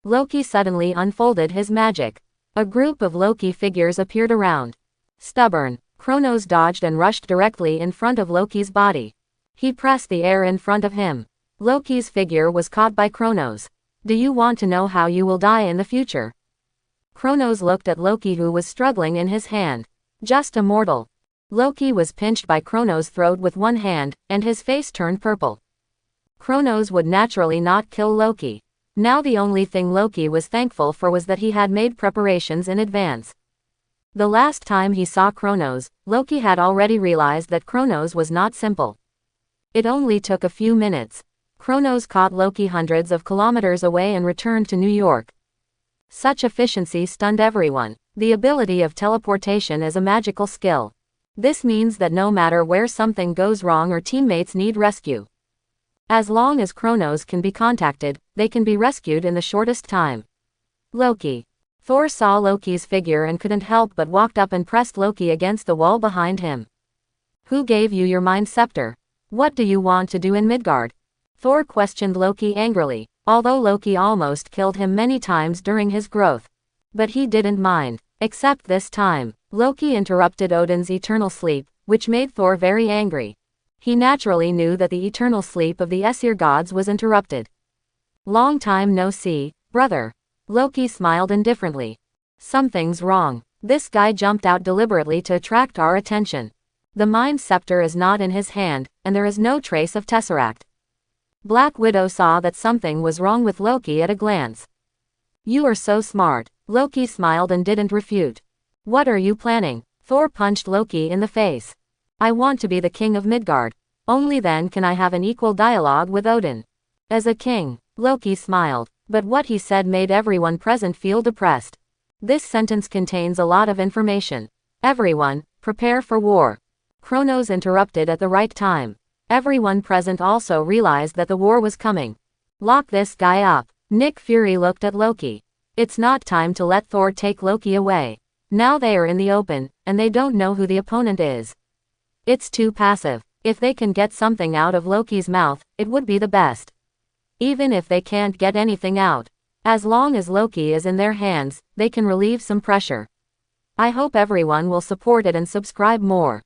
Loki suddenly unfolded his magic. A group of Loki figures appeared around. Stubborn. Kronos dodged and rushed directly in front of Loki's body. He pressed the air in front of him. Loki's figure was caught by Kronos. Do you want to know how you will die in the future? Kronos looked at Loki, who was struggling in his hand. Just a mortal. Loki was pinched by Kronos' throat with one hand, and his face turned purple. Kronos would naturally not kill Loki. Now the only thing Loki was thankful for was that he had made preparations in advance. The last time he saw Kronos, Loki had already realized that Kronos was not simple. It only took a few minutes. Kronos caught Loki hundreds of kilometers away and returned to New York. Such efficiency stunned everyone. The ability of teleportation is a magical skill. This means that no matter where something goes wrong or teammates need rescue, as long as Kronos can be contacted, they can be rescued in the shortest time. Loki. Thor saw Loki's figure and couldn't help but walked up and pressed Loki against the wall behind him. Who gave you your mind scepter? What do you want to do in Midgard? Thor questioned Loki angrily, although Loki almost killed him many times during his growth. But he didn't mind, except this time. Loki interrupted Odin's eternal sleep, which made Thor very angry. He naturally knew that the eternal sleep of the Aesir gods was interrupted. Long time no see, brother. Loki smiled indifferently. Something's wrong. This guy jumped out deliberately to attract our attention. The Mind Scepter is not in his hand, and there is no trace of Tesseract. Black Widow saw that something was wrong with Loki at a glance. You are so smart. Loki smiled and didn't refute. What are you planning? Thor punched Loki in the face. I want to be the king of Midgard. Only then can I have an equal dialogue with Odin. As a king, Loki smiled, but what he said made everyone present feel depressed. This sentence contains a lot of information. Everyone, prepare for war. Kronos interrupted at the right time. Everyone present also realized that the war was coming. Lock this guy up. Nick Fury looked at Loki. It's not time to let Thor take Loki away. Now they are in the open, and they don't know who the opponent is. It's too passive. If they can get something out of Loki's mouth, it would be the best. Even if they can't get anything out, as long as Loki is in their hands, they can relieve some pressure. I hope everyone will support it and subscribe more.